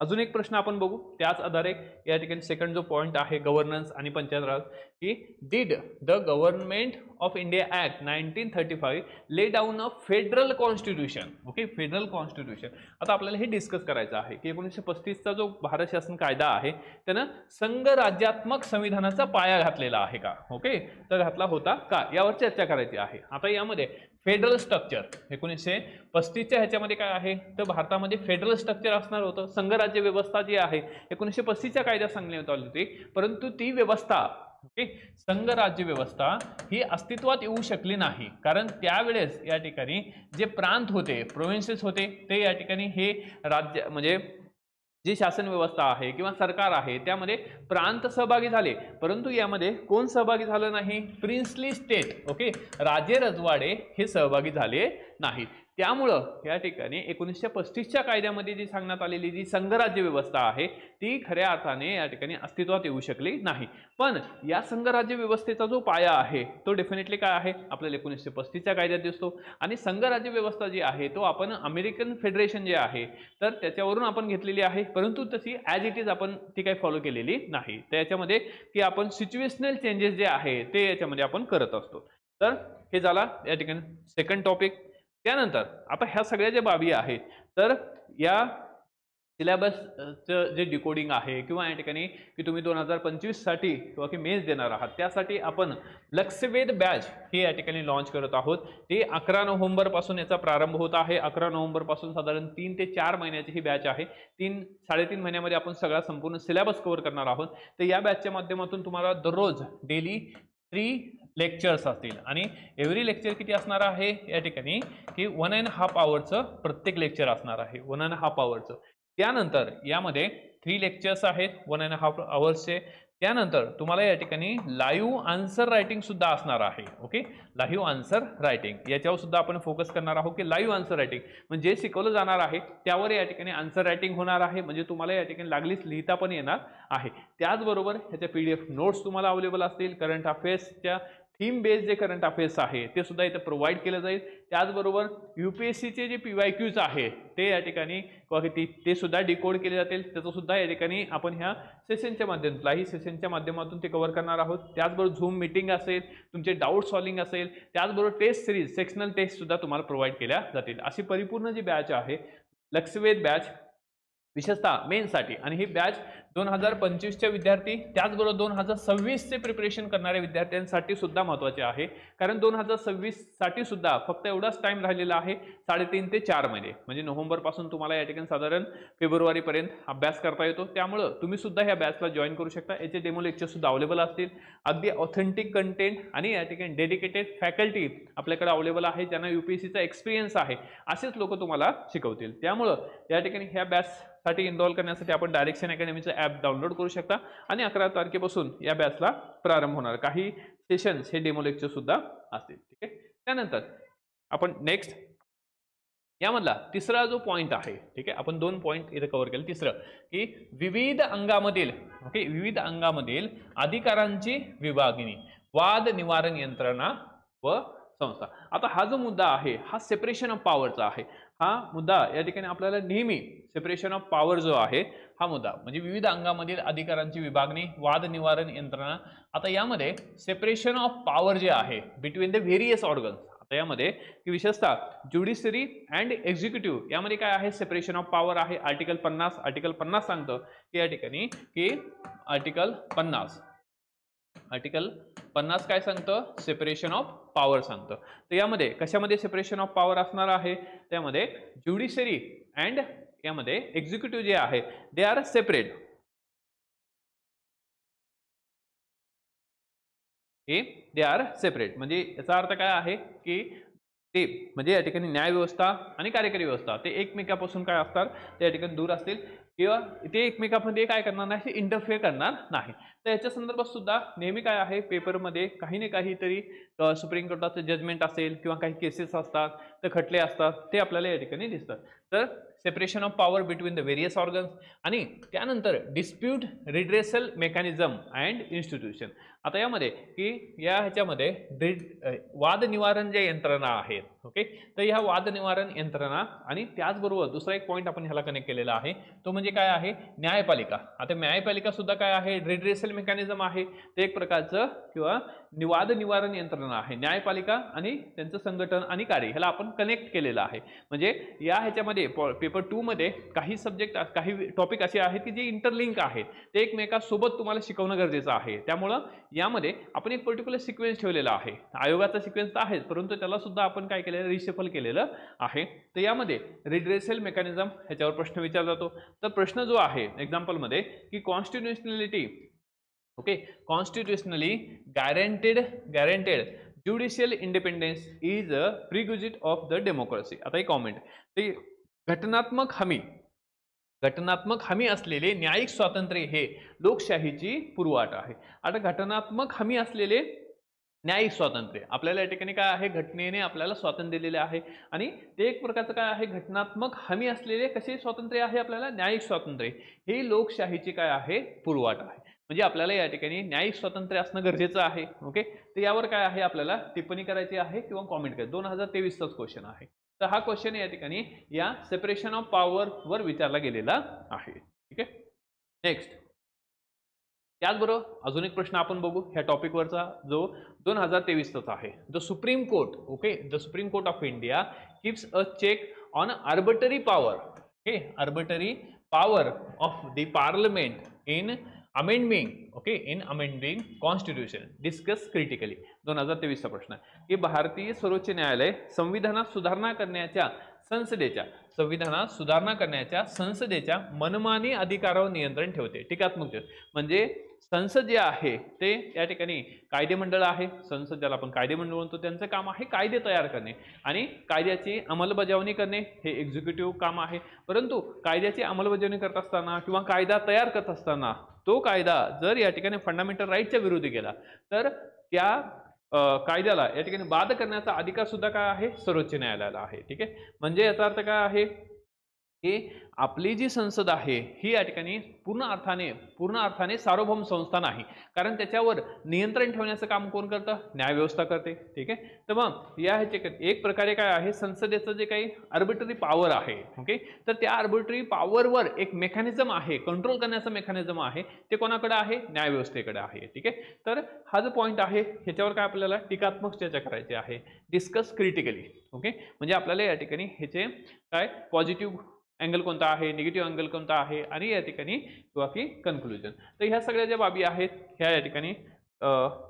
अजून एक प्रश्न आपण बघू त्याच आधारे या ठिकाणी सेकंड जो पॉइंट आहे गव्हर्नन्स आणि पंचायत राज की did the government of India act 1935 ले down a federal constitution. Okay, federal constitution. आता आपल्याला हे डिस्कस करायचं आहे की 1935चा जो भारत शासन कायदा आहे त्यानं संघ राज्यात्मक संविधानाचा पाया घातलेला आहे का. ओके, तर घातला होता का यावर चर्चा करायची आहे. आता यामध्ये फेडरल स्ट्रक्चर 1935च्या ह्याच्यामध्ये काय आहे तर भारतामध्ये फेडरल स्ट्रक्चर असणार होतं. संघ राज्य व्यवस्था जी आहे 1935च्या कायद्यात सांगण्यात आली होती, परंतु ती व्यवस्था ओके संघ राज्य व्यवस्था ही अस्तित्वात येऊ शकली नाही. कारण त्यावेळेस या ठिकाणी जे प्रांत होते, प्रोव्हिन्सेस होते, ते या ठिकाणी हे राज्य म्हणजे जी शासन व्यवस्था आहे किंवा सरकार आहे त्यामध्ये प्रांत सहभागी झाले, परंतु यामध्ये कोण सहभागी झालं नाही, प्रिन्सली स्टेट ओके राजे रजवाडे हे सहभागी झाले नाहीत. त्यामुळं या ठिकाणी 1935च्या कायद्यामध्ये जी सांगण्यात आलेली जी संघराज्य व्यवस्था आहे ती खऱ्या अर्थाने या ठिकाणी अस्तित्वात येऊ शकली नाही. पण या संघराज्य व्यवस्थेचा जो पाया आहे तो डेफिनेटली काय आहे आपल्याला 1935च्या कायद्यात दिसतो. आणि संघराज्य व्यवस्था जी आहे तो आपण अमेरिकन फेडरेशन जे आहे तर त्याच्यावरून आपण घेतलेली आहे, परंतु तशी ॲज इट इज आपण ती काही फॉलो केलेली नाही. त्याच्यामध्ये की आपण सिच्युएशनल चेंजेस जे आहे ते याच्यामध्ये आपण करत असतो. तर हे झाला या ठिकाणी सेकंड टॉपिक. त्यानंतर आता ह्या सगळ्या ज्या बाबी आहेत तर या सिलेबसचं जे डिकोडिंग आहे किंवा या ठिकाणी की तुम्ही 2025 साठी किंवा की मेन्स देणार आहात त्यासाठी आपण लक्ष्यवेध बॅच हे या ठिकाणी लॉन्च करत आहोत. ते 11 नोव्हेंबर पासून याचा प्रारंभ होत आहे. 11 नोव्हेंबर पासून साधारण 3 ते 4 महिन्याची ही बॅच आहे. 3-3.5 महिन्यामध्ये आपण सगळा संपूर्ण सिलेबस कव्हर करणार आहोत. तर या बॅचच्या माध्यमातून तुम्हाला दररोज डेली 3 लेक्चर्स असतील आणि एव्हरी लेक्चर किती असणार आहे या ठिकाणी की 1.5 आवरचं प्रत्येक लेक्चर असणार आहे 1.5 आवरचं. त्यानंतर यामध्ये 3 लेक्चर्स आहेत 1.5 आवर्सचे. त्यानंतर तुम्हाला या ठिकाणी लाईव्ह आन्सर रायटिंग सुद्धा असणार आहे. ओके, लाईव्ह आन्सर रायटिंग याच्यावर सुद्धा आपण फोकस करणार आहोत की लाईव्ह आन्सर रायटिंग म्हणजे जे शिकवलं जाणार आहे त्यावर या ठिकाणी आन्सर रायटिंग होणार आहे. म्हणजे तुम्हाला या ठिकाणी लागलीच लिहिता पण येणार आहे. त्याचबरोबर ह्याच्या PDF नोट्स तुम्हाला अवेलेबल असतील. करंट अफेअर्सच्या थीम बेस्ड जे करंट अफेअर्स आहे ते सुद्धा इथे प्रोव्हाइड केलं जाईल. त्याचबरोबर UPSCचे जे PYQs आहे ते या ठिकाणी ते सुद्धा डिकोड केले जातील. त्याचं सुद्धा या ठिकाणी आपण ह्या सेशनच्या माध्यमातून ते कव्हर करणार आहोत. त्याचबरोबर झूम मीटिंग असेल, तुमचे डाऊट सॉल्विंग असेल, त्याचबरोबर टेस्ट सिरीज सेक्शनल टेस्ट सुद्धा तुम्हाला प्रोव्हाइड केल्या जातील. अशी परिपूर्ण जी बॅच आहे लक्ष्यवेध बॅच विशेषतः मेन्ससाठी आणि ही बॅच 2025च्या विद्यार्थी त्याचबरोबर 2026चे प्रिपरेशन करणाऱ्या विद्यार्थ्यांसाठी सुद्धा महत्त्वाचे आहे. कारण 2026 साठी सुद्धा फक्त एवढाच टाइम राहिलेला आहे 3.5 ते 4 महिने. म्हणजे नोव्हेंबर पासून तुम्हाला या ठिकाणी साधारण फेब्रुवारीपर्यंत अभ्यास करता येतो. त्यामुळं तुम्ही सुद्धा ह्या बॅचला जॉईन करू शकता. याचे डेमो लेक्चर सुद्धा अवेलेबल असतील. अगदी ऑथेंटिक कंटेंट आणि या ठिकाणी डेडिकेटेड फॅकल्टी आपल्याकडे अवेलेबल आहे ज्यांना UPSCचा एक्सपिरियन्स आहे. असेच लोक तुम्हाला शिकवतील. त्यामुळं या ठिकाणी ह्या बॅच साठी इनरोल करण्यासाठी आपण डायरेक्शन अकॅडमीचं ॲप डाउनलोड करू शकता आणि 11 तारखेपासून या बॅचला प्रारंभ होणार. काही सेशन्स हे डेमो लेक्चर सुद्धा असतील. ठीक आहे. त्यानंतर आपण नेक्स्ट यामधला तिसरा जो पॉइंट आहे ठीक आहे आपण 2 पॉइंट इथे कव्हर केले. तिसरं की विविध अंगामधील अधिकारांची विभागणी, वाद निवारण यंत्रणा व संस्था. आता हा जो मुद्दा आहे हा सेपरेशन ऑफ पॉवरचा आहे. हा मुद्दा या ठिकाणी आपल्याला नेहमी सेपरेशन ऑफ पॉवर जो आहे हा मुद्दा, म्हणजे विविध अंगामधील अधिकारांची विभागणी, वाद निवारण यंत्रणा. आता यामध्ये सेपरेशन ऑफ पॉवर जे आहे बिटवीन द व्हेरियस ऑर्गन्स, आता यामध्ये की विशेषतः ज्युडिशरी अँड एक्झिक्युटिव्ह यामध्ये काय आहे, सेपरेशन ऑफ पॉवर आहे. आर्टिकल 50 सांगतं की या ठिकाणी की आर्टिकल 50 काय सांगतं, सेपरेशन ऑफ पॉवर सांगतं. तर यामध्ये कशामध्ये सेपरेशन ऑफ पॉवर असणार आहे, त्यामध्ये ज्युडिशरी अँड यामध्ये एक्झिक्युटिव्ह जे आहे they are separate. They are separate म्हणजे याचा अर्थ काय आहे की ते म्हणजे या ठिकाणी न्याय व्यवस्था आणि कार्यकारी व्यवस्था ते एकमेकापासून काय असतात, ते या ठिकाणी दूर असतील किंवा ते एकमेकांमध्ये काय करणार नाही, इंटरफेअर करणार नाही. तर याच्या संदर्भात सुद्धा नेहमी काय आहे, पेपरमध्ये काही ना काहीतरी सुप्रीम कोर्टाचं जजमेंट असेल किंवा काही केसेस असतात, तर खटले असतात, ते आपल्याला या ठिकाणी दिसतात. तर separation of power between the various organs आणि त्यानंतर dispute redressal mechanism and institution. आता यामध्ये की या ह्याच्यामध्ये वाद निवारण जे यंत्रणा आहेत, ओके, तर ह्या वाद निवारण यंत्रणा आणि त्याचबरोबर दुसरा एक पॉईंट आपण ह्याला कनेक्ट केलेला आहे, तो म्हणजे काय आहे, न्यायपालिका. आता न्यायपालिका सुद्धा काय आहे, रिड्रेसल मेकॅनिझम आहे, ते एक प्रकारचं किंवा वाद निवारण यंत्रणा आहे. न्यायपालिका आणि त्यांचं संघटन आणि कार्य ह्याला आपण कनेक्ट केलेलं आहे. म्हणजे या ह्याच्यामध्ये पेपर 2 मध्ये काही सब्जेक्ट, काही टॉपिक असे आहेत की जे इंटरलिंक आहेत, ते एकमेकांसोबत तुम्हाला शिकवणं गरजेचं आहे. त्यामुळं यामध्ये आपण एक पर्टिक्युलर सिक्वेन्स ठेवलेला आहे. आयोगाचा सिक्वेन्स तर आहेच, परंतु त्याला सुद्धा आपण काय केलेलं, रिशफल केलेलं आहे. तर यामध्ये रिड्रेसल मेकॅनिझम ह्याच्यावर प्रश्न विचारला जातो. तर प्रश्न जो आहे एक्झाम्पलमध्ये की constitutionality, okay, constitutionally guaranteed judicial independence is a prerequisite of the democracy. आता एक कॉमेंट, ते घटनात्मक हमी असलेले न्यायिक स्वातंत्र्य हे लोकशाहीची पूर्वाट आहे. आता घटनात्मक हमी असलेले न्यायिक स्वातंत्र्य आपल्याला या ठिकाणी काय आहे, घटनेने आपल्याला स्वातंत्र्य दिलेले आहे आणि ते एक प्रकारचं काय आहे, घटनात्मक हमी असलेले कसे स्वातंत्र्य आहे आपल्याला, न्यायिक स्वातंत्र्य हे लोकशाहीची काय आहे, पूर्वाट आहे. म्हणजे आपल्याला या ठिकाणी न्यायिक स्वातंत्र्य असणं गरजेचं आहे. ओके, तर यावर काय आहे, आपल्याला टिप्पणी करायची आहे किंवा कॉमेंट करायची. 2023चाच क्वेश्चन आहे. तर हा क्वेश्चन या ठिकाणी या सेपरेशन ऑफ पॉवर वर विचारला गेलेला आहे. ठीक आहे, नेक्स्ट. त्याचबरोबर अजून एक प्रश्न आपण बघू ह्या टॉपिकवरचा, जो 2023चा आहे. The Supreme Court, okay, the Supreme Court of India keeps a check on arbitrary power, okay, arbitrary power of the parliament in amending constitution discuss critically. 2023चा प्रश्न आहे की भारतीय सर्वोच्च न्यायालय संविधानात सुधारणा करण्याच्या संसदेच्या मनमानी अधिकारावर नियंत्रण ठेवते. टीकात्मक म्हणजे संसद जे आहे ते या ठिकाणी कायदेमंडळ आहे. संसद ज्याला आपण कायदेमंडळ म्हणतो, त्यांचं काम आहे कायदे तयार करणे आणि कायद्याची अंमलबजावणी करणे, हे एक्झिक्युटिव्ह काम आहे. परंतु कायद्याची अंमलबजावणी करत असताना किंवा कायदा तयार करत असताना तो कायदा जर या ठिकाणी फंडामेंटल राईटच्या विरोधी गेला, तर त्या कायद्याला या ठिकाणी बाद करण्याचा अधिकार सुद्धा काय आहे, सर्वोच्च न्यायालयाला आहे. ठीक आहे, म्हणजे याचा अर्थ काय आहे की आपली जी संसद आहे ही या ठिकाणी पूर्ण अर्थाने सार्वभौम संस्था नाही, कारण त्याच्यावर नियंत्रण ठेवण्याचं काम कोण करतं, न्यायव्यवस्था करते. ठीक आहे, तर मग या ह्याचे एक प्रकारे काय आहे, संसदेचं जे काही आर्बिटरी पॉवर आहे, ओके, तर त्या आर्बिटरी पॉवरवर एक मेकॅनिझम आहे, कंट्रोल करण्याचं मेकॅनिझम आहे, ते कोणाकडे आहे, न्यायव्यवस्थेकडे आहे. ठीक आहे, तर हा जो पॉईंट आहे ह्याच्यावर काय आपल्याला टीकात्मक चर्चा करायची आहे, डिस्कस क्रिटिकली. ओके, म्हणजे आपल्याला या ठिकाणी ह्याचे काय पॉझिटिव्ह अँगल कोणता आहे, निगेटिव्ह अँगल कोणता आहे आणि या ठिकाणी किंवा की कन्क्लुजन. तर ह्या सगळ्या ज्या बाबी आहेत ह्या या ठिकाणी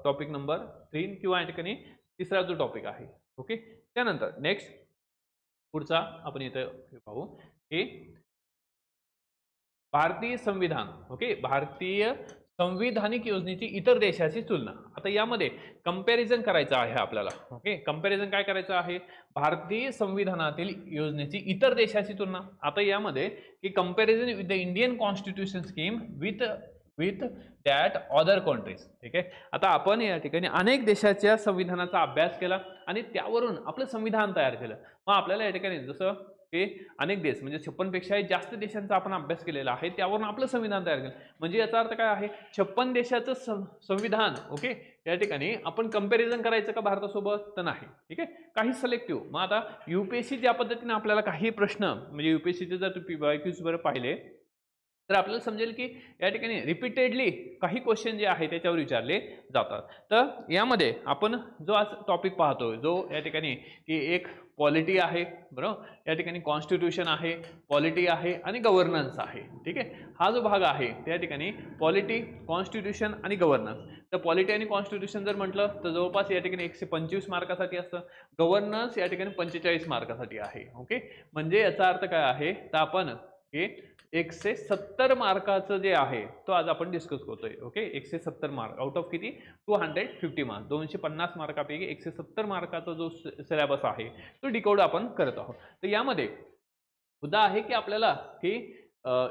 टॉपिक नंबर 3 किंवा या ठिकाणी तिसरा जो टॉपिक आहे. ओके, त्यानंतर नेक्स्ट पुढचा आपण इथं पाहू की भारतीय संविधान, ओके, भारतीय संविधानिक योजनेची इतर देशाची तुलना. आता यामध्ये कंपॅरिझन करायचं आहे आपल्याला. ओके, कंपॅरिझन काय करायचं आहे, भारतीय संविधानातील योजनेची इतर देशाची तुलना. आता यामध्ये की comparison with the Indian constitution scheme with that other countries. ठीक आहे, आता आपण या ठिकाणी अनेक देशाच्या संविधानाचा अभ्यास केला आणि त्यावरून आपलं संविधान तयार केलं. मग आपल्याला या ठिकाणी जसं की अनेक देश म्हणजे 56 पेक्षाही जास्त देशांचा आपण अभ्यास केलेला आहे, त्यावरून आपलं संविधान तयार केलं. म्हणजे याचा अर्थ काय आहे, 56 देशाचं संविधान, ओके, या ठिकाणी आपण कंपॅरिझन करायचं का भारतासोबत, तर नाही. ठीक आहे, काही सिलेक्टिव्ह. मग आता UPSC ज्या पद्धतीने आपल्याला काही प्रश्न म्हणजे UPSCचे जर तुम्ही PYQs पाहिले तर आपल्याला समजेल की या ठिकाणी रिपीटेडली काही क्वेश्चन जे आहे त्याच्यावर विचारले जातात. तर यामध्ये आपण जो आज टॉपिक पाहतोय, जो या ठिकाणी की एक पॉलिटी आहे, बरोबर, या ठिकाणी कॉन्स्टिट्यूशन आहे, पॉलिटी आहे आणि गव्हर्नन्स आहे. ठीक आहे, हा जो भाग आहे त्या ठिकाणी पॉलिटी, कॉन्स्टिट्यूशन आणि गव्हर्नन्स. तर पॉलिटी आणि कॉन्स्टिट्यूशन जर म्हटलं तर जवळपास या ठिकाणी 125 मार्कासाठी असतं. गव्हर्नन्स या ठिकाणी 45 मार्कासाठी आहे. ओके, म्हणजे याचा अर्थ काय आहे, तर आपण हे 170 मार्काचं जे आहे तो आज आपण डिस्कस करतोय. ओके, 170 मार्क आउट ऑफ किती, 250 मार्क, 250 मार्कापैकी 170 मार्काचा जो सिलेबस आहे तो डिकोड आपण करत आहोत. तर यामध्ये मुद्दा आहे की आपल्याला की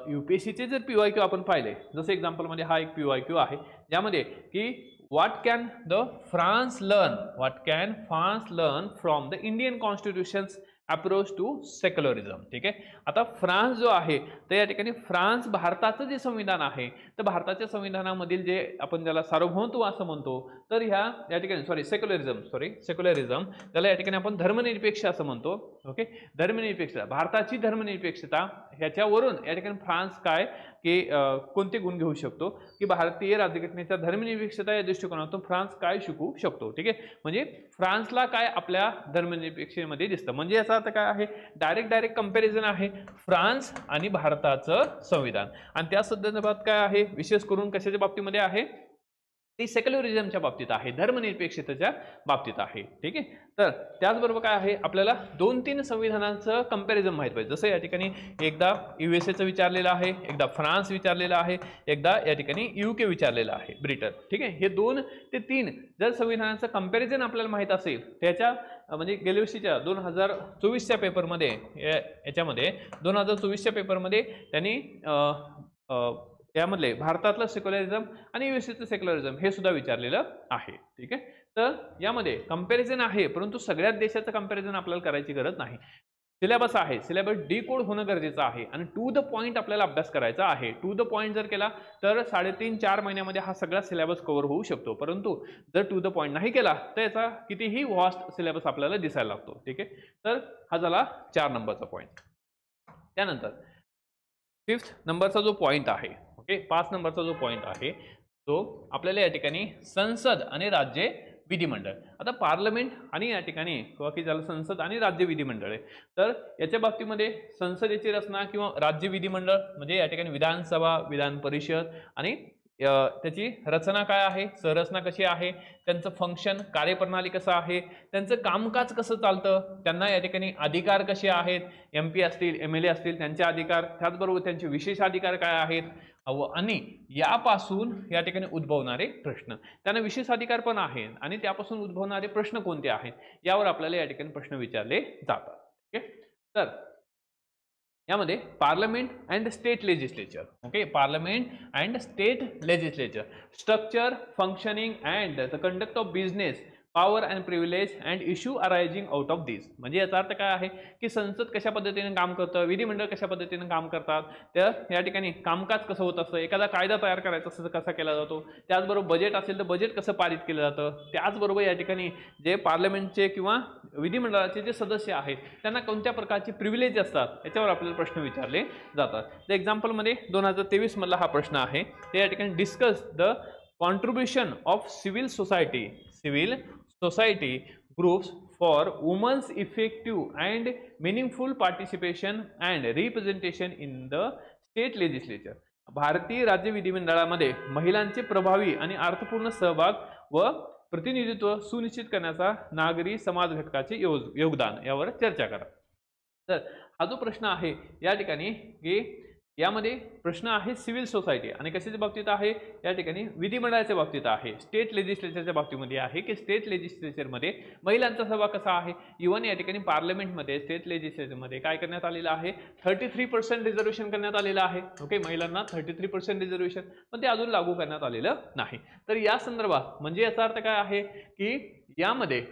यूपीएससीचे जर PYQ आपण पाहिले, जसं एक्झाम्पलमध्ये हा एक PYQ आहे ज्यामध्ये की what can France learn from the Indian constitution's approach to secularism. ठीक आहे, आता फ्रान्स जो आहे तर या ठिकाणी फ्रान्स भारताचं जे संविधान आहे तर भारताच्या संविधानामधील जे आपण ज्याला सार्वभौमत्व असं म्हणतो, तर या ठिकाणी सेक्युलरिझम त्याला या ठिकाणी आपण धर्मनिरपेक्ष असं म्हणतो. ओके, धर्मनिरपेक्षता, भारताची धर्मनिरपेक्षता, ह्याच्यावरून या ठिकाणी फ्रान्स काय की कोणते गुण घेऊ शकतो की भारतीय राज्यघटनेच्या धर्मनिरपेक्षता या दृष्टिकोनातून फ्रान्स काय शिकू शकतो. ठीक आहे, म्हणजे फ्रान्सला काय आपल्या धर्मनिरपेक्षतेमध्ये दिसतं. म्हणजे याचा अर्थ काय आहे, डायरेक्ट कंपॅरिझन आहे फ्रान्स आणि भारताचं संविधान. आणि त्या संदर्भात काय आहे, विशेष करून कशाच्या बाबतीमध्ये आहे, ती सेक्युलरिझमच्या बाबतीत आहे, धर्मनिरपेक्षतेच्या बाबतीत आहे. ठीक आहे, तर त्याचबरोबर काय आहे, आपल्याला 2-3 संविधानांचं कंपॅरिझन माहित पाहिजे. जसं या ठिकाणी एकदा USA विचारलेलं आहे, एकदा फ्रान्स विचारलेलं आहे, एकदा या ठिकाणी UK विचारलेलं आहे, ब्रिटन. ठीक आहे, हे 2 ते 3 जर संविधानाचं कंपॅरिझन आपल्याला माहित असेल, त्याच्या म्हणजे गेल्या वर्षीच्या 2024च्या पेपरमध्ये, याच्यामध्ये 2024च्या पेपरमध्ये त्यांनी यामधले भारतातलं सेक्युलरिझम आणि USAचं सेक्युलरिझम हे सुद्धा विचारलेलं आहे. ठीक आहे, तर यामध्ये कंपॅरिझन आहे, परंतु सगळ्याच देशाचं कंपॅरिझन आपल्याला करायची गरज नाही. सिलेबस आहे, सिलेबस डिकोड होणं गरजेचं आहे आणि टू द पॉईंट आपल्याला अभ्यास करायचा आहे. टू द पॉईंट जर केला तर 3.5-4 महिन्यामध्ये हा सगळा सिलेबस कव्हर होऊ शकतो. परंतु जर टू द पॉईंट नाही केला तर याचा कितीही व्हास्ट सिलेबस आपल्याला दिसायला लागतो. ठीक आहे, तर हा झाला 4 नंबरचा पॉईंट. त्यानंतर 5th नंबरचा जो पॉईंट आहे, ओके, 5 नंबरचा जो पॉईंट आहे तो आपल्याला या ठिकाणी संसद आणि राज्य विधिमंडळ. आता पार्लमेंट आणि या ठिकाणी किंवा की ज्याला संसद आणि राज्य विधिमंडळ आहे, तर याच्या बाबतीमध्ये संसदेची रचना किंवा राज्य विधिमंडळ म्हणजे या ठिकाणी विधानसभा, विधान परिषद आणि त्याची रचना काय आहे, संरचना कशी आहे, त्यांचं फंक्शन, कार्यप्रणाली कसं आहे, त्यांचं कामकाज कसं चालतं, त्यांना या ठिकाणी अधिकार कसे आहेत, MP असतील, MLA असतील त्यांचे अधिकार, त्याचबरोबर त्यांचे विशेष अधिकार काय आहेत आणि यापासून या ठिकाणी उद्भवणारे प्रश्न, त्यांना विशेष अधिकार पण आहेत आणि त्यापासून उद्भवणारे प्रश्न कोणते आहेत यावर आपल्याला या ठिकाणी प्रश्न विचारले जातात. ठीक आहे, तर यामध्ये parliament and state legislature, okay, parliament and state legislature, structure, functioning and the conduct of business, power and privilege and issue arising out of this. म्हणजे याचा अर्थ काय आहे की संसद कशा पद्धतीने काम करतं, विधिमंडळ कशा पद्धतीने काम करतात, तर या ठिकाणी कामकाज कसं होत असतं, एखादा कायदा तयार करायचा असेल तर कसा केला जातो, त्याचबरोबर बजेट असेल तर बजेट कसं पारित केलं जातं, त्याचबरोबर या ठिकाणी जे पार्लमेंटचे किंवा विधिमंडळाचे जे सदस्य आहेत त्यांना कोणत्या प्रकारचे प्रिव्हिलेज असतात याच्यावर आपल्याला प्रश्न विचारले जातात. तर एक्झाम्पलमध्ये 2023 मधला हा प्रश्न आहे, ते या ठिकाणी discuss the contribution of civil society groups for women's effective and meaningful participation and representation in the state legislature. भारतीय राज्य विधिमंडळामध्ये महिलांचे प्रभावी आणि अर्थपूर्ण सहभाग व प्रतिनिधित्व सुनिश्चित करण्याचा नागरी समाज घटकाचे योगदान यावर चर्चा करा. तर हा जो प्रश्न आहे या ठिकाणी की यामध्ये प्रश्न आहे सिव्हिल सोसायटी आणि कशाच्या बाबतीत आहे, या ठिकाणी विधिमंडळाच्या बाबतीत आहे, स्टेट लेजिस्लेचरच्या बाबतीमध्ये आहे की स्टेट लेजिस्लेचरमध्ये महिलांचा सहभाग कसा आहे. इव्हन या ठिकाणी पार्लमेंटमध्ये स्टेट लेजिस्लेचरमध्ये काय करण्यात आलेलं आहे, 33% रिझर्वेशन करण्यात आलेलं आहे. ओके, महिलांना 33% रिझर्वेशन, पण ते अजून लागू करण्यात आलेलं नाही. तर या संदर्भात म्हणजे याचा अर्थ काय आहे की यामध्ये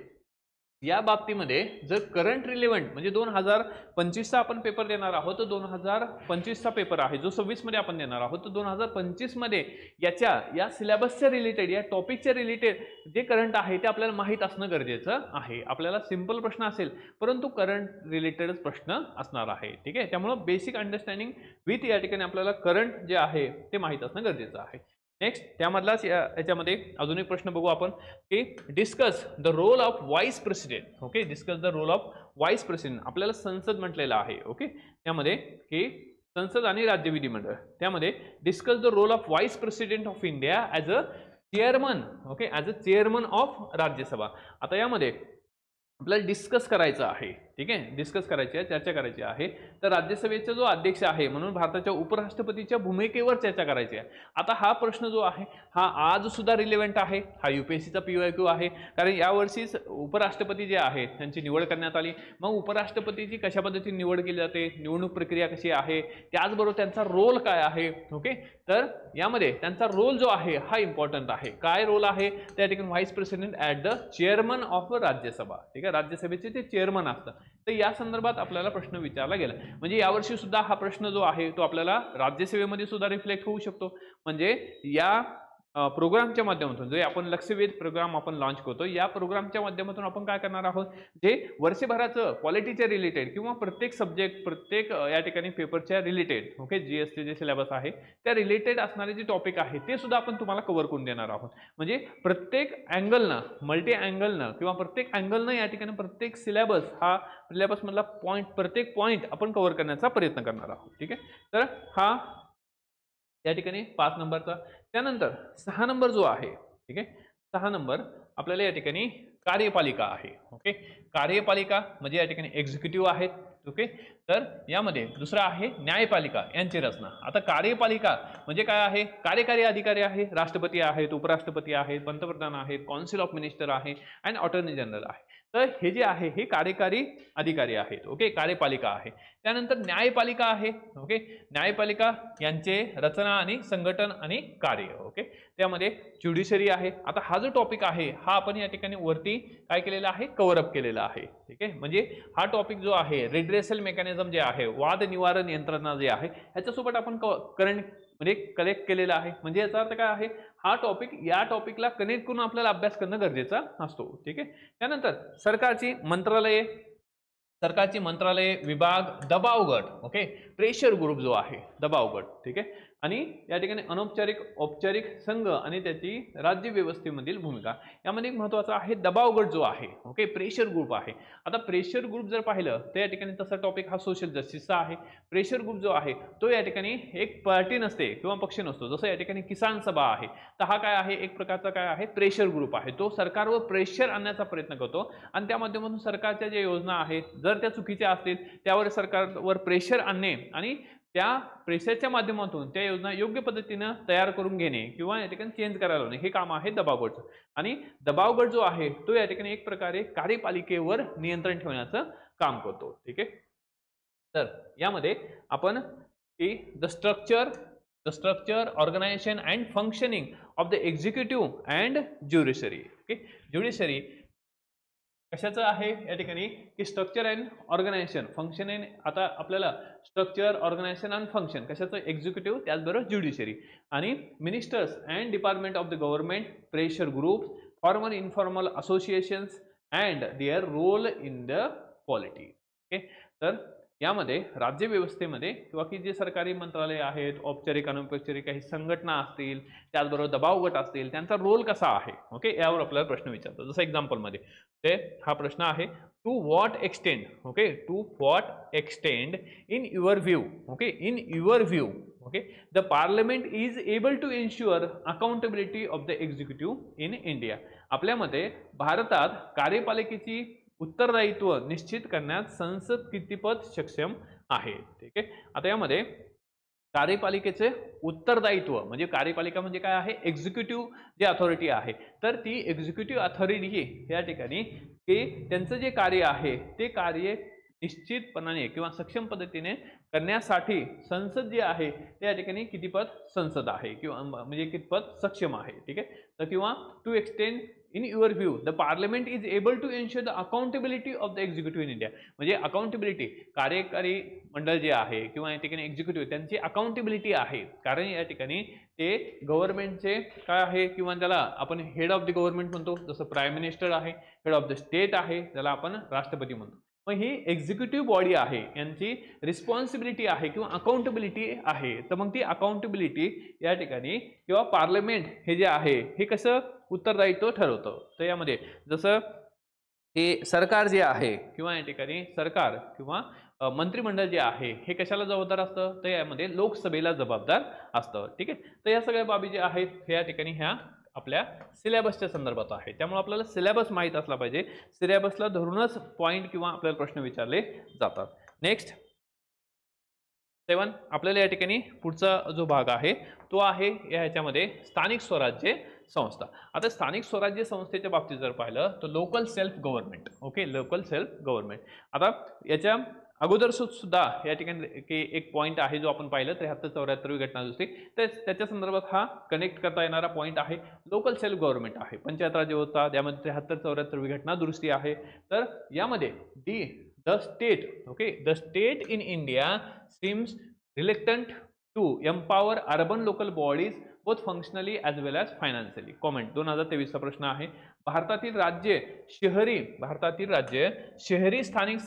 या बाबतीमध्ये जर करंट रिलेव्हंट म्हणजे 2025चा आपण पेपर देणार आहोत, तर 2025चा पेपर आहे जो 26 मध्ये आपण देणार आहोत, तर 2025 मध्ये या सिलेबसच्या रिलेटेड, या टॉपिकच्या रिलेटेड जे करंट आहे ते आपल्याला माहीत असणं गरजेचं आहे. आपल्याला सिंपल प्रश्न असेल परंतु करंट रिलेटेडच प्रश्न असणार आहे. ठीक आहे, त्यामुळे बेसिक अंडरस्टँडिंग विथ या ठिकाणी आपल्याला करंट जे आहे ते माहीत असणं गरजेचं आहे. नेक्स्ट त्यामधलाच याच्यामध्ये अजून एक प्रश्न बघू आपण की discuss the role of vice president. Okay, discuss the role of vice president. आपल्याला संसद म्हटलेलं आहे. ओके, त्यामध्ये की संसद आणि राज्य विधिमंडळ, त्यामध्ये discuss the role of vice president of India as a chairman. Okay, as a chairman of Rajya Sabha. आता यामध्ये आपल्याला डिस्कस करायचं आहे. ठीक आहे, डिस्कस करायची आहे, चर्चा करायची आहे. तर राज्यसभेचा जो अध्यक्ष आहे म्हणून भारताच्या उपराष्ट्रपतीच्या भूमिकेवर चर्चा करायची आहे. आता हा प्रश्न जो आहे हा आज सुद्धा रिलेव्हंट आहे. हा UPSCचा PYQ आहे, कारण यावर्षीच उपराष्ट्रपती जे आहेत त्यांची निवड करण्यात आली. मग उपराष्ट्रपतीची कशा पद्धतीने निवड केली जाते, निवडणूक प्रक्रिया कशी आहे, त्याचबरोबर त्यांचा रोल काय आहे. ओके, तर यामध्ये त्यांचा रोल जो आहे हा इम्पॉर्टंट आहे. काय रोल आहे, त्या ठिकाणी vice president at the chairman of Rajya Sabha. ठीक आहे, राज्यसभेचे ते चेअरमन असतात. तर या संदर्भात आपल्याला प्रश्न विचारला गेला. म्हणजे यावर्षी सुद्धा हा प्रश्न जो आहे तो आपल्याला राज्यसेवेमध्ये सुद्धा रिफ्लेक्ट होऊ शकतो. म्हणजे या प्रोग्रामच्या माध्यमातून जे आपण लक्षवेध प्रोग्राम आपण लॉन्च करतो, या प्रोग्रामच्या माध्यमातून आपण काय करणार आहोत, जे वर्षभराचं पॉलिटीच्या रिलेटेड किंवा प्रत्येक सब्जेक्ट प्रत्येक या ठिकाणी पेपरच्या रिलेटेड, ओके, GST जे सिलेबस आहे त्या रिलेटेड असणारे जे टॉपिक आहे ते सुद्धा आपण तुम्हाला कव्हर करून देणार आहोत. म्हणजे प्रत्येक अँगलनं, मल्टी अँगलनं किंवा प्रत्येक अँगलनं या ठिकाणी प्रत्येक सिलेबस हा सिलेबसमधला प्रत्येक पॉईंट आपण कव्हर करण्याचा प्रयत्न करणार आहोत. ठीक आहे, तर हा या ठिकाणी 5 नंबरचा. त्यानंतर 6 नंबर जो आहे, ठीक आहे, 6 नंबर आपल्याला या ठिकाणी कार्यपालिका आहे. ओके, कार्यपालिका म्हणजे या ठिकाणी एक्झिक्युटिव्ह आहेत. ओके, तर यामध्ये दुसरा आहे न्यायपालिका यांची रचना. आता कार्यपालिका म्हणजे काय आहे, कार्यकारी अधिकारी आहे, राष्ट्रपती आहेत, उपराष्ट्रपती आहेत, पंतप्रधान आहेत, काउन्सिल ऑफ मिनिस्टर आहे आणि अटॉर्नी जनरल आहे. तर हे जे आहे हे कार्यकारी अधिकारी आहेत. ओके, कार्यपालिका आहे. त्यानंतर न्यायपालिका आहे. ओके, न्यायपालिका यांचे रचना आणि संघटन आणि कार्य. ओके, त्यामध्ये ज्युडिशरी आहे. आता हा जो टॉपिक आहे हा आपण या ठिकाणी वरती काय केलेला आहे, कव्हर अप केलेला आहे. ठीक आहे, म्हणजे हा टॉपिक जो आहे रिड्रेसल मेकॅनिझम जे आहे, वाद निवारण यंत्रणा जे आहे ह्याच्यासोबत आपण करंट म्हणजे कलेक्ट केलेला आहे. म्हणजे याचा अर्थ काय आहे, हा टॉपिक या टॉपिकला कनेक्ट करून आपल्याला अभ्यास करणं गरजेचा असतो. ठीक आहे, त्यानंतर सरकारची मंत्रालये, विभाग, दबाव गट. ओके, प्रेशर ग्रुप जो आहे दबाव गट. ठीक आहे, आणि या ठिकाणी अनौपचारिक औपचारिक संघ आणि त्याची राज्य व्यवस्थेमधील भूमिका. यामध्ये एक महत्त्वाचा आहे दबाव गट जो आहे. ओके, प्रेशर ग्रुप आहे. आता प्रेशर ग्रुप जर पाहिलं तर या ठिकाणी तसा टॉपिक हा सोशल जस्टिसचा आहे. प्रेशर ग्रुप जो आहे तो या ठिकाणी एक पार्टी नसते किंवा पक्ष नसतो. जसं या ठिकाणी किसान सभा आहे, तर हा काय आहे, एक प्रकारचा काय आहे, प्रेशर ग्रुप आहे. तो सरकारवर प्रेशर आणण्याचा प्रयत्न करतो आणि त्या माध्यमातून सरकारच्या ज्या योजना आहेत जर त्या चुकीच्या असतील त्यावर सरकारवर प्रेशर आणणे आणि त्या प्रेशरच्या माध्यमातून त्या योजना योग्य पद्धतीने तयार करून घेणे किंवा या ठिकाणी चेंज करायला लावणे, हे काम आहे दबाव गटचं. आणि दबाव गट जो आहे तो या ठिकाणी एक प्रकारे कार्यपालिकेवर नियंत्रण ठेवण्याचं काम करतो. ठीक आहे, तर यामध्ये आपण the structure organisation and functioning of the executive and judiciary. Okay, judiciary कशाचं आहे या ठिकाणी की स्ट्रक्चर अँड ऑर्गनायझेशन फंक्शन. आता आपल्याला स्ट्रक्चर, ऑर्गनायझेशन अँड फंक्शन कशाचं, एक्झिक्युटिव्ह, त्याचबरोबर ज्युडिशरी आणि ministers and department of the government, pressure groups, formal informal associations and their role in the polity. Okay, तर यामध्ये राज्यव्यवस्थेमध्ये किंवा की जे सरकारी मंत्रालय आहेत, औपचारिक अनौपचारिक काही संघटना असतील, त्याचबरोबर दबाव गट असतील, त्यांचा रोल कसा आहे. ओके, यावर आपल्याला प्रश्न विचारतो. जसं एक्झाम्पलमध्ये ते हा प्रश्न आहे, to what extent. Okay, to what extent in your view. Okay, in your view. Okay, the parliament is able to ensure accountability of the executive in India. आपल्यामध्ये भारतात कार्यपालिकेची उत्तरदायित्व निश्चित करण्यात संसद कितपत सक्षम आहे. ठीक आहे, आता यामध्ये कार्यपालिकेचे उत्तरदायित्व म्हणजे कार्यपालिका म्हणजे काय आहे, एक्झिक्युटिव्ह जे अथॉरिटी आहे, तर ती एक्झिक्युटिव्ह अथॉरिटी या ठिकाणी की त्यांचं जे कार्य आहे ते कार्य निश्चितपणाने किंवा सक्षम पद्धतीने करण्यासाठी संसद जी आहे त्या ठिकाणी कितपत संसद आहे किंवा म्हणजे कितपत सक्षम आहे. ठीक आहे, तर किंवा to extend in your view the parliament is able to ensure the accountability of the executive in India? म्हणजे अकाउंटेबिलिटी, कार्यकारी मंडळ जे आहे किंवा या ठिकाणी एक्झिक्युटिव्ह त्यांची अकाउंटेबिलिटी आहे, कारण या ठिकाणी ते गव्हर्नमेंटचे काय आहे किंवा त्याला आपण हेड ऑफ द गव्हर्नमेंट म्हणतो, जसं प्राईम मिनिस्टर आहे, हेड ऑफ द स्टेट आहे, त्याला आपण राष्ट्रपती म्हणतो. मग ही एक्झिक्युटिव्ह बॉडी आहे, यांची रिस्पॉन्सिबिलिटी आहे किंवा अकाउंटेबिलिटी आहे. तर मग ती अकाउंटेबिलिटी या ठिकाणी किंवा पार्लमेंट हे जे आहे हे कसं उत्तरदायित्व ठरवतं. तर यामध्ये जसं हे सरकार जे आहे किंवा या ठिकाणी सरकार किंवा मंत्रिमंडळ जे आहे हे कशाला जबाबदार असतं, तर यामध्ये लोकसभेला जबाबदार असतं. ठीक आहे. तर या सगळ्या बाबी ज्या आहेत हे या ठिकाणी ह्या आपल्या सिलेबसच्या संदर्भात आहे, त्यामुळे आपल्याला सिलेबस माहीत असला पाहिजे. सिलेबसला धरूनच पॉईंट किंवा आपल्याला प्रश्न विचारले जातात. नेक्स्ट 7 आपल्याला या ठिकाणी पुढचा जो भाग आहे तो आहे ह्याच्यामध्ये स्थानिक स्वराज्य संस्था. आता स्थानिक स्वराज्य संस्थेच्या बाबतीत जर पाहिलं तर local self government. Okay, local self government. आता याच्या अगोदर सुद्धा या ठिकाणी एक पॉईंट आहे जो आपण पाहिलं 73-74वी घटना दुरुस्ती, तर त्याच्या संदर्भात हा कनेक्ट करता येणारा पॉईंट आहे. लोकल सेल्फ गव्हर्नमेंट आहे, पंचायत राज व्यवस्था, त्यामध्ये 73-74वी घटना दुरुस्ती आहे. तर यामध्ये the state, okay, the state in India seems reluctant to empower urban local bodies both functionally as well as financially. Comment 2023चा प्रश्न आहे. भारतातील राज्य शहरी स्थानिक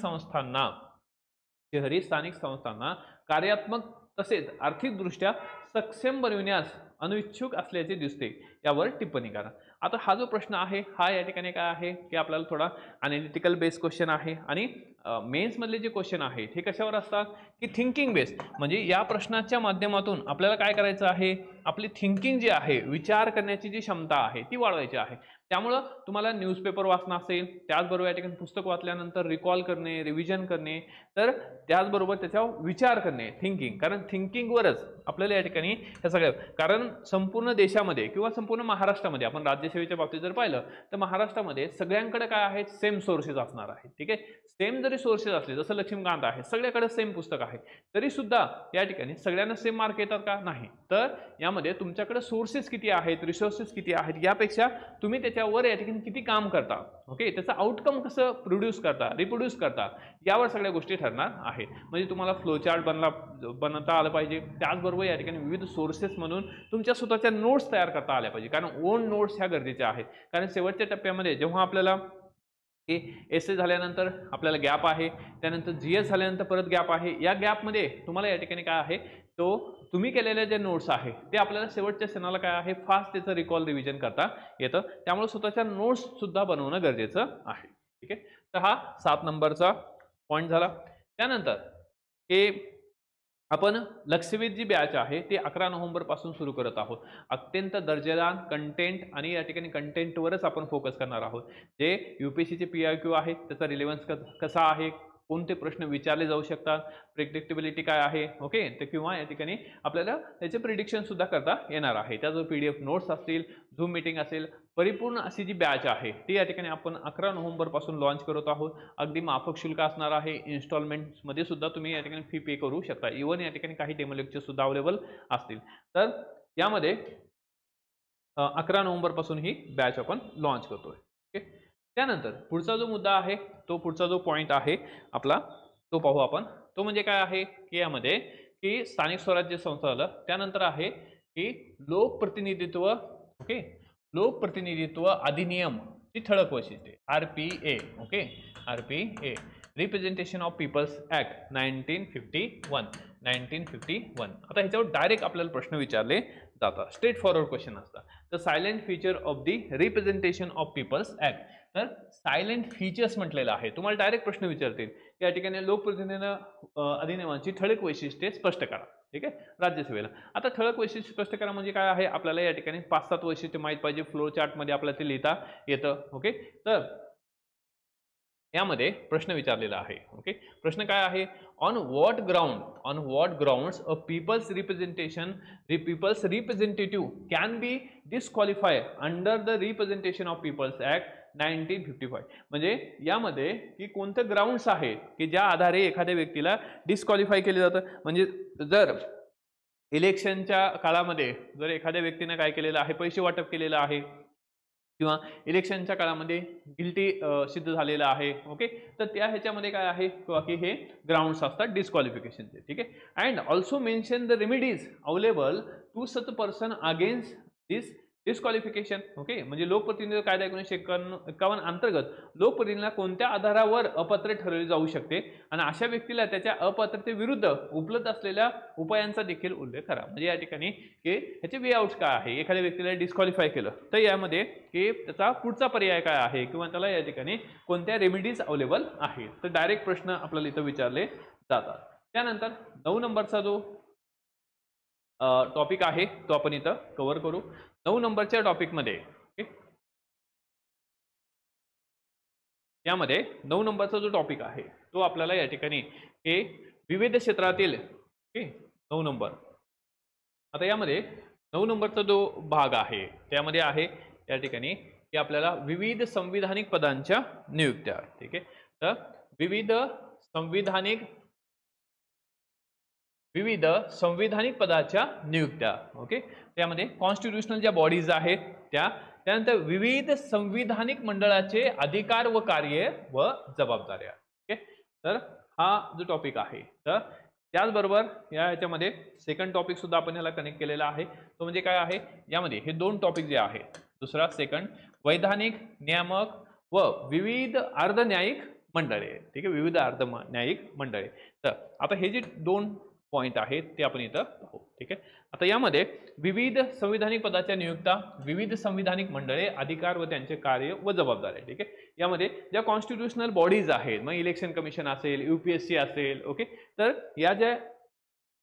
संस्थांना कार्यात्मक तसेच आर्थिकदृष्ट्या सक्षम बनविण्यास अनिच्छुक असल्याचे दिसते, यावर टिप्पणी करा. आता हा जो प्रश्न आहे हा या ठिकाणी काय आहे की आपल्याला थोडा अनालिटिकल बेस क्वेश्चन आहे आणि मेन्स मधले जे क्वेश्चन आहेत हे कशावर असतात की थिंकिंग बेस. म्हणजे या प्रश्नाच्या माध्यमातून आपल्याला काय करायचं आहे, आपली थिंकिंग जी आहे, विचार करण्याची जी क्षमता आहे ती वाढवायची आहे. त्यामुळं तुम्हाला न्यूजपेपर वाचणं असेल, त्याचबरोबर या ठिकाणी पुस्तक वाचल्यानंतर रिकॉल करणे, रिव्हिजन करणे, तर त्याचबरोबर त्याच्यावर विचार करणे, थिंकिंग, कारण थिंकिंगवरच आपल्याला या ठिकाणी हे सगळं, कारण संपूर्ण देशामध्ये किंवा संपूर्ण महाराष्ट्रामध्ये आपण राज्यसेवेच्या बाबतीत जर पाहिलं तर महाराष्ट्रामध्ये सगळ्यांकडे काय आहेत, सेम सोर्सेस असणार आहेत. ठीक आहे, सेम जरी सोर्सेस असले, जसं लक्ष्मीकांत आहे, सगळ्याकडे सेम पुस्तक आहे, तरी सुद्धा या ठिकाणी सगळ्यांना सेम मार्क येतात का, नाही. तर यामध्ये तुमच्याकडे सोर्सेस किती आहेत, रिसोर्सेस किती आहेत, यापेक्षा तुम्ही त्याच्यावर या ठिकाणी किती काम करता, ओके, त्याचं आउटकम कसं प्रोड्यूस करता, रिप्रोड्यूस करता, यावर सगळ्या गोष्टी ठरणार आहेत. म्हणजे तुम्हाला फ्लोचार्ट बनवता आलं पाहिजे, त्याचबरोबर या ठिकाणी विविध सोर्सेस म्हणून तुमच्या स्वतःच्या नोट्स तयार करता आल्या पाहिजे, कारण ओन नोट्स ह्या गरजेच्या आहेत. कारण शेवटच्या टप्प्यामध्ये जेव्हा आपल्याला एसए झाल्यानंतर आपल्याला गॅप आहे, त्यानंतर जीएस झाल्यानंतर परत गॅप आहे, या गॅपमध्ये तुम्हाला या ठिकाणी काय आहे, तो तुम्ही केलेले जे नोट्स आहे ते आपल्याला शेवटच्या क्षणाला काय आहे, फास्ट त्याचं रिकॉल रिव्हिजन करता येतं. त्यामुळे स्वतःच्या नोट्स सुद्धा बनवणं गरजेचं आहे. ठीक आहे, तर हा 7 नंबरचा पॉईंट झाला. त्यानंतर हे आपण लक्षवेध जी बॅच आहे ते 11 नोव्हेंबर पासून सुरू करत आहोत. अत्यंत दर्जेदार कंटेंट आणि या ठिकाणी कंटेंटवरच आपण फोकस करणार आहोत. जे यूपीएससीचे PIQ आहे त्याचा रिलेव्हन्स कसा आहे, कोणते प्रश्न विचारले जाऊ शकतात, प्रेडिक्टेबिलिटी काय आहे, ओके, तर किंवा या ठिकाणी आपल्याला त्याचे प्रिडिक्शन सुद्धा करता येणार आहे. त्याचं PDF नोट्स असतील, झूम मीटिंग असेल, परिपूर्ण अशी जी बॅच आहे ती या ठिकाणी आपण 11 नोव्हेंबर पासून लॉन्च करत आहोत. अगदी माफक शुल्क असणार आहे, इन्स्टॉलमेंटमध्ये सुद्धा तुम्ही या ठिकाणी फी पे करू शकता. इव्हन या ठिकाणी काही डेमो लेक्चर सुद्धा अवेलेबल असतील. तर यामध्ये 11 नोव्हेंबर पासून ही बॅच आपण लॉन्च करतोय. ओके, त्यानंतर पुढचा जो मुद्दा आहे, तो पुढचा जो पॉईंट आहे आपला तो पाहू आपण. तो म्हणजे काय आहे की यामध्ये की स्थानिक स्वराज्य संस्था झालं, त्यानंतर आहे की लोकप्रतिनिधित्व, ओके, लोकप्रतिनिधित्व अधिनियम ची ठळक वैशिष्ट्ये, RPA. Okay, RPA, representation of peoples act 1951. आता ह्याच्यावर डायरेक्ट आपल्याला प्रश्न विचारले जातात, स्ट्रेट फॉरवर्ड क्वेश्चन असतात. The silent feature of the representation of peoples act. तर सायलेंट फीचर्स म्हटलेलं आहे, तुम्हाला डायरेक्ट प्रश्न विचारतील या ठिकाणी लोकप्रतिनिधी अधिनियमाची ठळक वैशिष्ट्ये स्पष्ट करा. ठीक आहे, राज्यसेवेला. आता ठळक वैशिष्ट्य स्पष्ट करा म्हणजे काय आहे, आपल्याला या ठिकाणी 5-7 वैशिष्ट्य माहीत पाहिजे, फ्लो चार्टमध्ये आपल्याला ते लिहिता येतं. ओके, तर यामध्ये प्रश्न विचारलेला आहे. ओके, प्रश्न काय आहे, on what grounds a peoples representative can be disqualify under the representation of peoples act 1955. म्हणजे यामध्ये की कोणते ग्राउंड्स आहेत की ज्या आधारे एखाद्या व्यक्तीला डिस्क्वालिफाय केले जातं. म्हणजे जर इलेक्शनच्या काळामध्ये जर एखाद्या व्यक्तीने काय केलेलं आहे, पैसे वाटप केलेलं आहे किंवा इलेक्शनच्या काळामध्ये गिल्टी सिद्ध झालेला आहे. ओके, तर त्या ह्याच्यामध्ये काय आहे की हे ग्राउंड्स असतात डिस्क्वालिफिकेशनचे. ठीक आहे. And also mention the remedies available to such person against this disqualification. Okay, म्हणजे लोकप्रतिनिधी कायदा 1951 अंतर्गत लोकप्रतिनिधीला कोणत्या आधारावर अपात्र ठरवले जाऊ शकते आणि अशा व्यक्तीला त्याच्या अपात्रतेविरुद्ध उपलब्ध असलेल्या उपायांचा देखील उल्लेख करा. म्हणजे या ठिकाणी की ह्याचे वे आउट्स काय आहे, एखाद्या व्यक्तीला डिस्क्वालिफाय केलं तर यामध्ये की त्याचा पुढचा पर्याय काय आहे किंवा त्याला या ठिकाणी कोणत्या रेमेडीज अवेलेबल आहेत. तर डायरेक्ट प्रश्न आपल्याला इथं विचारले जातात. त्यानंतर 9 नंबरचा जो टॉपिक आहे तो आपण इथं कव्हर करू. 9 नंबरच्या टॉपिकमध्ये यामध्ये 9 नंबरचा जो टॉपिक आहे तो आपल्याला या ठिकाणी हे विविध क्षेत्रातील 9 नंबर. आता यामध्ये 9 नंबरचा जो भाग आहे त्यामध्ये आहे या ठिकाणी की आपल्याला विविध संविधानिक पदांच्या नियुक्त्या. ठीक आहे, तर विविध संविधानिक पदाच्या नियुक्त्या. ओके, त्यामध्ये कॉन्स्टिट्यूशनल ज्या बॉडीज आहेत त्यानंतर विविध संविधानिक मंडळाचे अधिकार व कार्य व जबाबदाऱ्या. ओके, तर हा जो टॉपिक आहे तर त्याचबरोबर याच्यामध्ये सेकंड टॉपिक सुद्धा आपण याला कनेक्ट केलेला आहे. तो म्हणजे काय आहे, यामध्ये हे 2 टॉपिक जे आहेत, दुसरा सेकंड वैधानिक नियामक व विविध अर्धन्यायिक मंडळे. ठीक आहे, विविध अर्धन्यायिक मंडळे. तर आता हे जे 2 पॉइंट आहेत ते आपण इथं पाहू. ठीक आहे, आता यामध्ये विविध संविधानिक पदाच्या नियुक्त्या, विविध संविधानिक मंडळे, अधिकार व त्यांचे कार्य व जबाबदाऱ्या. ठीक आहे, यामध्ये ज्या कॉन्स्टिट्यूशनल बॉडीज आहेत, मग इलेक्शन कमिशन असेल, UPSC असेल. ओके, तर या ज्या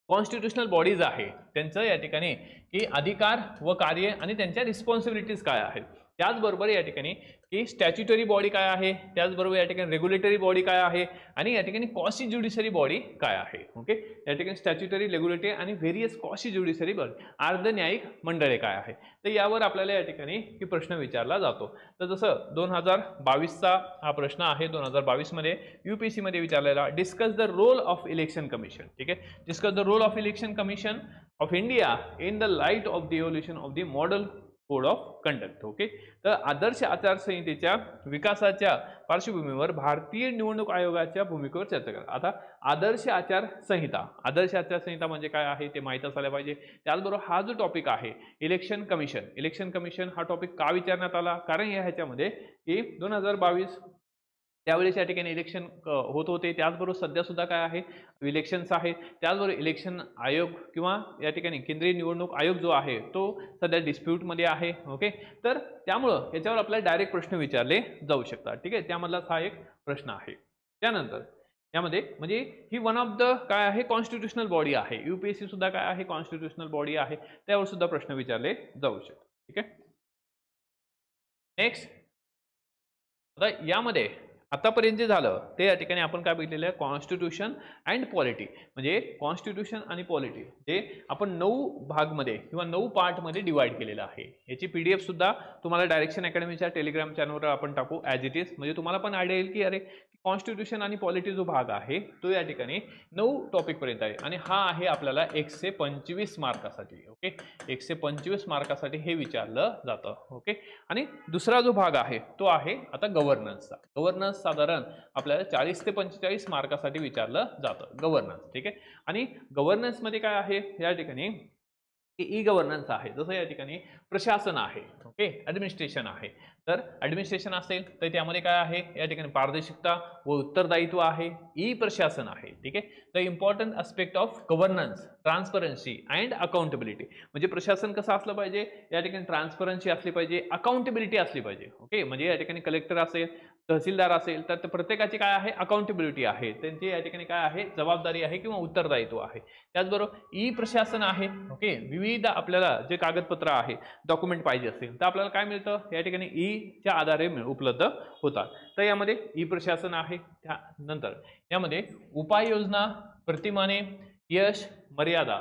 कॉन्स्टिट्यूशनल बॉडीज आहेत त्यांचं या ठिकाणी की अधिकार व कार्य आणि त्यांच्या रिस्पॉन्सिबिलिटीज काय आहेत. त्याचबरोबर या ठिकाणी की स्टॅच्युटरी बॉडी काय आहे, त्याचबरोबर या ठिकाणी रेग्युलेटरी बॉडी काय आहे आणि या ठिकाणी क्वासी ज्युडिशरी बॉडी काय आहे. ओके, या ठिकाणी स्टॅच्युटरी, रेग्युलेटरी आणि व्हेरियस क्वासी ज्युडिशरी बॉडी अर्धन्यायिक मंडळे काय आहे. तर यावर आपल्याला या ठिकाणी की प्रश्न विचारला जातो. तर जसं 2022चा हा प्रश्न आहे, 2022 मध्ये UPSC मध्ये विचारलेला, discuss the role of election commission. ठीक आहे, discuss the role of election commission of India in the light of the evolution of the model code of conduct. Okay, तर आदर्श आचारसंहितेच्या विकासाच्या पार्श्वभूमीवर भारतीय निवडणूक आयोगाच्या भूमिकेवर चर्चा करा. आता आदर्श आचारसंहिता म्हणजे काय आहे ते माहित असायला पाहिजे. त्याचबरोबर हा जो टॉपिक आहे इलेक्शन कमिशन हा टॉपिक का विचारण्यात आला, कारण ह्याच्यामध्ये की 2022 त्यावेळेस या ठिकाणी इलेक्शन होत होते. त्याचबरोबर सध्या सुद्धा काय आहे इलेक्शन्स आहेत. त्याचबरोबर इलेक्शन आयोग किंवा या ठिकाणी केंद्रीय निवडणूक आयोग जो आहे तो सध्या डिस्प्यूटमध्ये आहे. ओके, तर त्यामुळं याच्यावर आपल्याला डायरेक्ट प्रश्न विचारले जाऊ शकतात. ठीक आहे, त्यामधलाच हा एक प्रश्न आहे. त्यानंतर यामध्ये म्हणजे ही वन ऑफ द काय आहे कॉन्स्टिट्यूशनल बॉडी आहे. UPSC सुद्धा काय आहे कॉन्स्टिट्यूशनल बॉडी आहे, त्यावर सुद्धा प्रश्न विचारले जाऊ शकतात. ठीक आहे, नेक्स्ट. आता यामध्ये आतापर्यंत जे झालं ते या ठिकाणी आपण काय बघितलेलं आहे, कॉन्स्टिट्यूशन अँड पॉलिटी. म्हणजे कॉन्स्टिट्यूशन आणि पॉलिटी जे आपण 9 भागमध्ये किंवा 9 पार्टमध्ये डिवाइड केलेलं आहे. याची PDF सुद्धा तुम्हाला डायरेक्शन अकॅडमीच्या टेलिग्राम चॅनलवर आपण टाकू ॲज इट इज. म्हणजे तुम्हाला पण आयडिया येईल की अरे कॉन्स्टिट्यूशन आणि पॉलिटी जो भाग आहे तो या ठिकाणी 9 टॉपिक पर्यंत आहे आणि हा आहे आपल्याला 125 मार्कासाठी. ओके, 125 मार्कासाठी हे विचारलं जातं. ओके, आणि दुसरा जो भाग आहे तो आहे आता गव्हर्नन्सचा. गव्हर्नन्स साधारण आपल्याला 40 ते 45 मार्कासाठी विचारलं जातं गव्हर्नन्स. ठीक आहे, आणि गव्हर्नन्स मध्ये काय आहे या ठिकाणी ई गव्हर्नन्स आहे. जसं या ठिकाणी प्रशासन आहे. ओके, ॲडमिनिस्ट्रेशन आहे. तर ॲडमिनिस्ट्रेशन असेल तर त्यामध्ये काय आहे या ठिकाणी पारदर्शकता व उत्तरदायित्व आहे. ई प्रशासन आहे. ठीक आहे, the important aspect of governance, transparency and accountability. म्हणजे प्रशासन कसं असलं पाहिजे या ठिकाणी ट्रान्सपरन्सी असली पाहिजे, अकाउंटेबिलिटी असली पाहिजे. ओके, म्हणजे या ठिकाणी कलेक्टर असेल, तहसीलदार असेल तर प्रत्येकाची काय आहे अकाउंटेबिलिटी आहे, त्यांची या ठिकाणी काय आहे जबाबदारी आहे किंवा उत्तरदायित्व आहे. त्याचबरोबर ई प्रशासन आहे. ओके, विविध आपल्याला जे कागदपत्र आहे डॉक्युमेंट पाहिजे असेल तर आपल्याला काय मिळतं या ठिकाणी ई च्या आधारे उपलब्ध होतात. तर यामध्ये ई प्रशासन आहे. त्यानंतर यामध्ये उपाययोजना, प्रतिमाने, यश, मर्यादा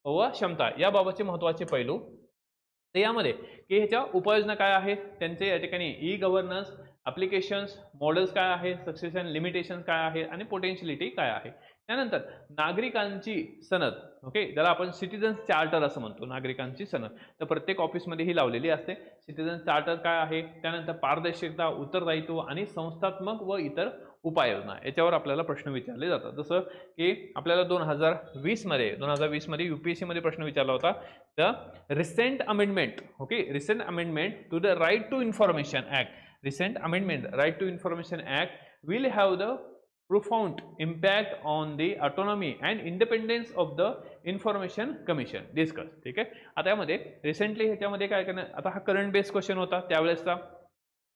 व क्षमता याबाबतचे महत्त्वाचे पैलू. तर यामध्ये की ह्याच्या उपाययोजना काय आहेत त्यांचे या ठिकाणी ई गव्हर्नन्स, ॲप्लिकेशन्स, मॉडेल्स काय आहे, सक्सेशन लिमिटेशन्स काय आहे आणि पोटेन्शियलिटी काय आहे त्यानंतर नागरिकांची सनद, ओके, ज्याला आपण सिटीजन्स चार्टर असं म्हणतो, नागरिकांची सनद, तर प्रत्येक ऑफिसमध्ये ही लावलेली असते. सिटीजन चार्टर काय आहे, त्यानंतर पारदर्शकता, उत्तरदायित्व आणि संस्थात्मक व इतर उपाययोजना याच्यावर आपल्याला प्रश्न विचारले जातात. जसं की आपल्याला 2020 मध्ये UPSC मध्ये प्रश्न विचारला होता, the recent amendment, okay, recent amendment to the right to information act, recent amendment right to information act will have the profound impact on the autonomy and independence of the information commission discuss. ठीक आहे. आता यामध्ये recently ह्याच्यामध्ये काय करणार, आता हा current based question होता त्यावेळेसचा,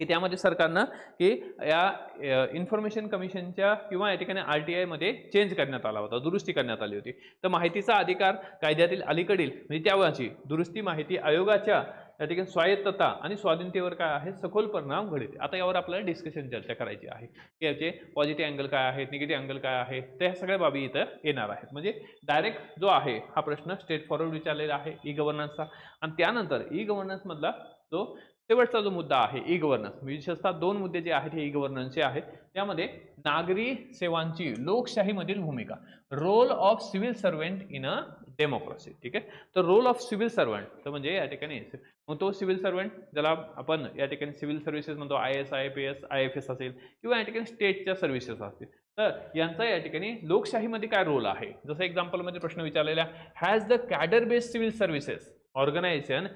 की त्यामध्ये सरकारनं की या इन्फॉर्मेशन कमिशनच्या किंवा या ठिकाणी RTI मध्ये चेंज करण्यात आला होता, दुरुस्ती करण्यात आली होती. तर माहितीचा अधिकार कायद्यातील अलीकडील म्हणजे त्यावेळची दुरुस्ती माहिती आयोगाच्या या ठिकाणी स्वायत्तता आणि स्वाधीनतेवर काय आहे, सखोल परिणाम घडते. आता यावर आपल्याला डिस्कशन चर्चा करायची आहे की याचे पॉझिटिव्ह अँगल काय आहेत, निगेटिव्ह अँगल काय आहे, त्या सगळ्या बाबी इथं येणार आहेत. म्हणजे डायरेक्ट जो आहे हा प्रश्न स्ट्रेट फॉरवर्ड विचारलेला आहे ई गव्हर्नन्सचा. आणि त्यानंतर ई गव्हर्नन्स मधला जो शेवटचा जो मुद्दा आहे ई गव्हर्नन्स, विशेषतः 2 मुद्दे जे आहेत हे ई गव्हर्नन्सचे आहेत. त्यामध्ये नागरी सेवांची लोकशाहीमधील भूमिका, role of civil servant in a democracy. ठीक आहे. तर रोल ऑफ सिव्हिल सर्व्हंट, तर म्हणजे या ठिकाणी मग तो सिव्हिल सर्व्हंट ज्याला आपण या ठिकाणी सिव्हिल सर्व्हिसेस म्हणतो, IAS, IPS, IFS असेल किंवा या ठिकाणी स्टेटच्या सर्व्हिसेस असतील, तर यांचा या ठिकाणी लोकशाहीमध्ये काय रोल आहे. जसं एक्झाम्पलमध्ये प्रश्न विचारलेला, has the cadre based civil services organisation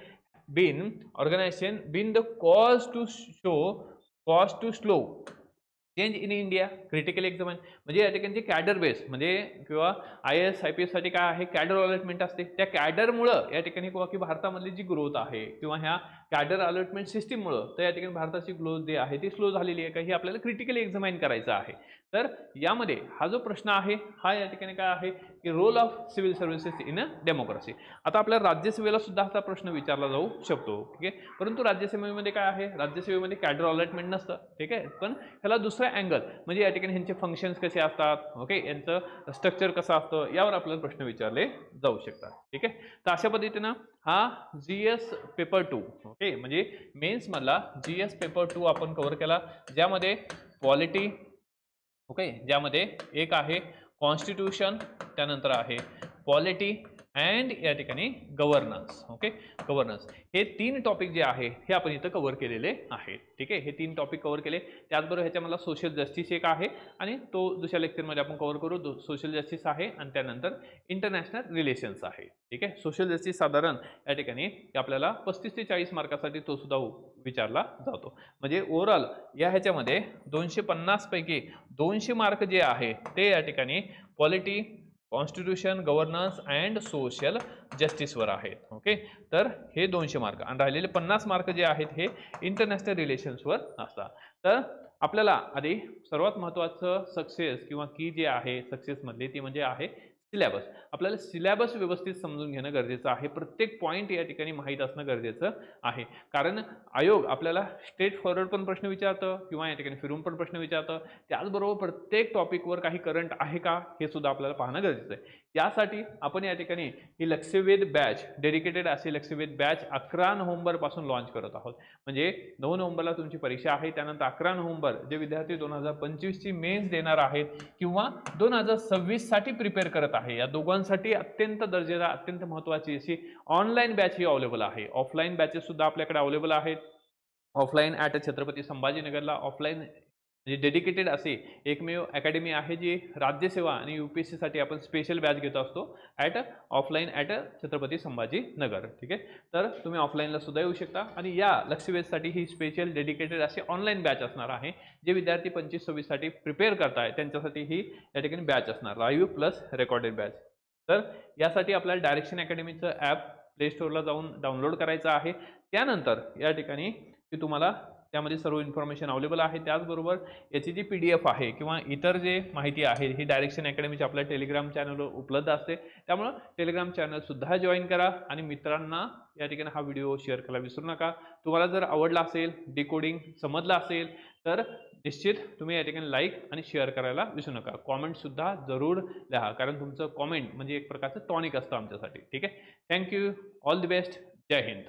been the cause to slow change in India critical examine. म्हणजे या ठिकाणी कॅडर बेस म्हणजे किंवा IAS IPS साठी काय आहे, कॅडर अलॉटमेंट असते. त्या कॅडरमुळं या ठिकाणी किंवा की भारतामधली जी ग्रोथ आहे किंवा ह्या कॅडर अलॉटमेंट सिस्टीममुळं तर या ठिकाणी भारताची ग्रोथ जी आहे ती स्लो झालेली आहे का, ही आपल्याला क्रिटिकली एक्झामाइन करायचं आहे. तर यामध्ये हा जो प्रश्न आहे हा या ठिकाणी काय आहे की role of civil services in a democracy. आता आपल्या राज्यसेवेला सुद्धा हा प्रश्न विचारला जाऊ शकतो. ठीक आहे. परंतु राज्यसेवेमध्ये काय आहे, राज्यसेवेमध्ये कॅडर अलॉटमेंट नसतं. ठीक आहे. पण ह्याला दुसरा अँगल म्हणजे या ठिकाणी ह्यांचे फंक्शन्स कसे असतात, ओके, यांचं स्ट्रक्चर कसं असतं यावर आपल्याला प्रश्न विचारले जाऊ शकतात. ठीक आहे. तर अशा पद्धतीनं हा GS पेपर 2, ओके, म्हणजे मेन्स मधला GS पेपर 2 आपण कव्हर केला, ज्यामध्ये पॉलिटी, ओके, ज्यामध्ये एक आहे कॉन्स्टिट्यूशन, त्यानंतर आहे पॉलिटी अँड या ठिकाणी गव्हर्नन्स. ओके, गव्हर्नन्स, हे 3 टॉपिक जे आहे हे आपण इथं कव्हर केलेले आहेत. ठीक आहे. हे 3 टॉपिक कव्हर केले. त्याचबरोबर ह्याच्यामधला सोशल जस्टिस एक आहे आणि तो दुसऱ्या लेक्चरमध्ये आपण कव्हर करू. सोशल जस्टिस आहे आणि त्यानंतर इंटरनॅशनल रिलेशन्स आहे. ठीक आहे. सोशल जस्टिस साधारण या ठिकाणी आपल्याला 35 ते 40 मार्कासाठी तो सुद्धा विचारला जातो. म्हणजे ओव्हरऑल या ह्याच्यामध्ये 250 पैकी 200 मार्क जे आहे ते या ठिकाणी polity, constitution, governance and social जस्टिसवर आहेत. ओके, तर हे 200 मार्क आणि राहिलेले 50 मार्क जे आहेत हे इंटरनॅशनल रिलेशन्सवर असतात. तर आपल्याला आधी सर्वात महत्त्वाचं सक्सेस किंवा की जे आहे सक्सेसमधली ती म्हणजे आहे सिलेबस. आपल्याला सिलेबस व्यवस्थित समजून घेणं गरजेचं आहे. प्रत्येक पॉईंट या ठिकाणी माहीत असणं गरजेचं आहे. कारण आयोग आपल्याला स्ट्रेट फॉरवर्ड पण प्रश्न विचारतं किंवा या ठिकाणी फिरून पण प्रश्न विचारतं. त्याचबरोबर प्रत्येक टॉपिकवर काही करंट आहे का हे सुद्धा आपल्याला पाहणं गरजेचं आहे. यासाठी आपण या ठिकाणी ही लक्षवेध बॅच, डेडिकेटेड असे लक्षवेध बॅच 11 नोव्हेंबर पासून लॉन्च करत आहोत. म्हणजे 9 नोव्हेंबरला तुमची परीक्षा आहे, त्यानंतर 11 नोव्हेंबर जे विद्यार्थी 2025 ची मेन्स देणार आहेत किंवा 2026 साठी प्रिपेअर करत आहे, या दोघांसाठी अत्यंत दर्जेदार, अत्यंत महत्त्वाची अशी ऑनलाईन बॅच ही अवेलेबल आहे. ऑफलाईन बॅचेस सुद्धा आपल्याकडे अवेलेबल आहेत. ऑफलाईन ॲट छत्रपती संभाजीनगरला ऑफलाईन म्हणजे डेडिकेटेड असे एकमेव अकॅडमी आहे जी राज्यसेवा आणि UPSC साठी आपण स्पेशल बॅच घेत असतो ऑफलाईन ॲट छत्रपती संभाजीनगर. ठीक आहे. तर तुम्ही ऑफलाईनला सुद्धा येऊ शकता आणि या लक्षवेधसाठी ही स्पेशल डेडिकेटेड असे ऑनलाईन बॅच असणार आहे. जे विद्यार्थी 25-26 साठी प्रिपेअर करताय त्यांच्यासाठी ही या ठिकाणी बॅच असणार, लाईव्ह प्लस रेकॉर्डेड बॅच. तर यासाठी आपल्याला डायरेक्शन अकॅडमीचं ॲप प्ले स्टोअरला जाऊन डाउनलोड करायचं आहे. त्यानंतर या ठिकाणी की तुम्हाला त्यामध्ये सर्व इन्फॉर्मेशन अवेलेबल आहे. त्याचबरोबर याची जी PDF आहे किंवा इतर जे माहिती आहे ही डायरेक्शन अकॅडमीच्या आपल्या टेलिग्राम चॅनलवर उपलब्ध असते. त्यामुळं टेलिग्राम चॅनल सुद्धा जॉईन करा आणि मित्रांना या ठिकाणी हा व्हिडिओ शेअर करायला विसरू नका. तुम्हाला जर आवडला असेल, डिकोडिंग समजलं असेल तर निश्चित तुम्ही या ठिकाणी लाईक आणि शेअर करायला विसरू नका. कॉमेंट सुद्धा जरूर लिहा, कारण तुमचं कॉमेंट म्हणजे एक प्रकारचं टॉनिक असतं आमच्यासाठी. ठीक आहे. थँक्यू. All the best. जय हिंद.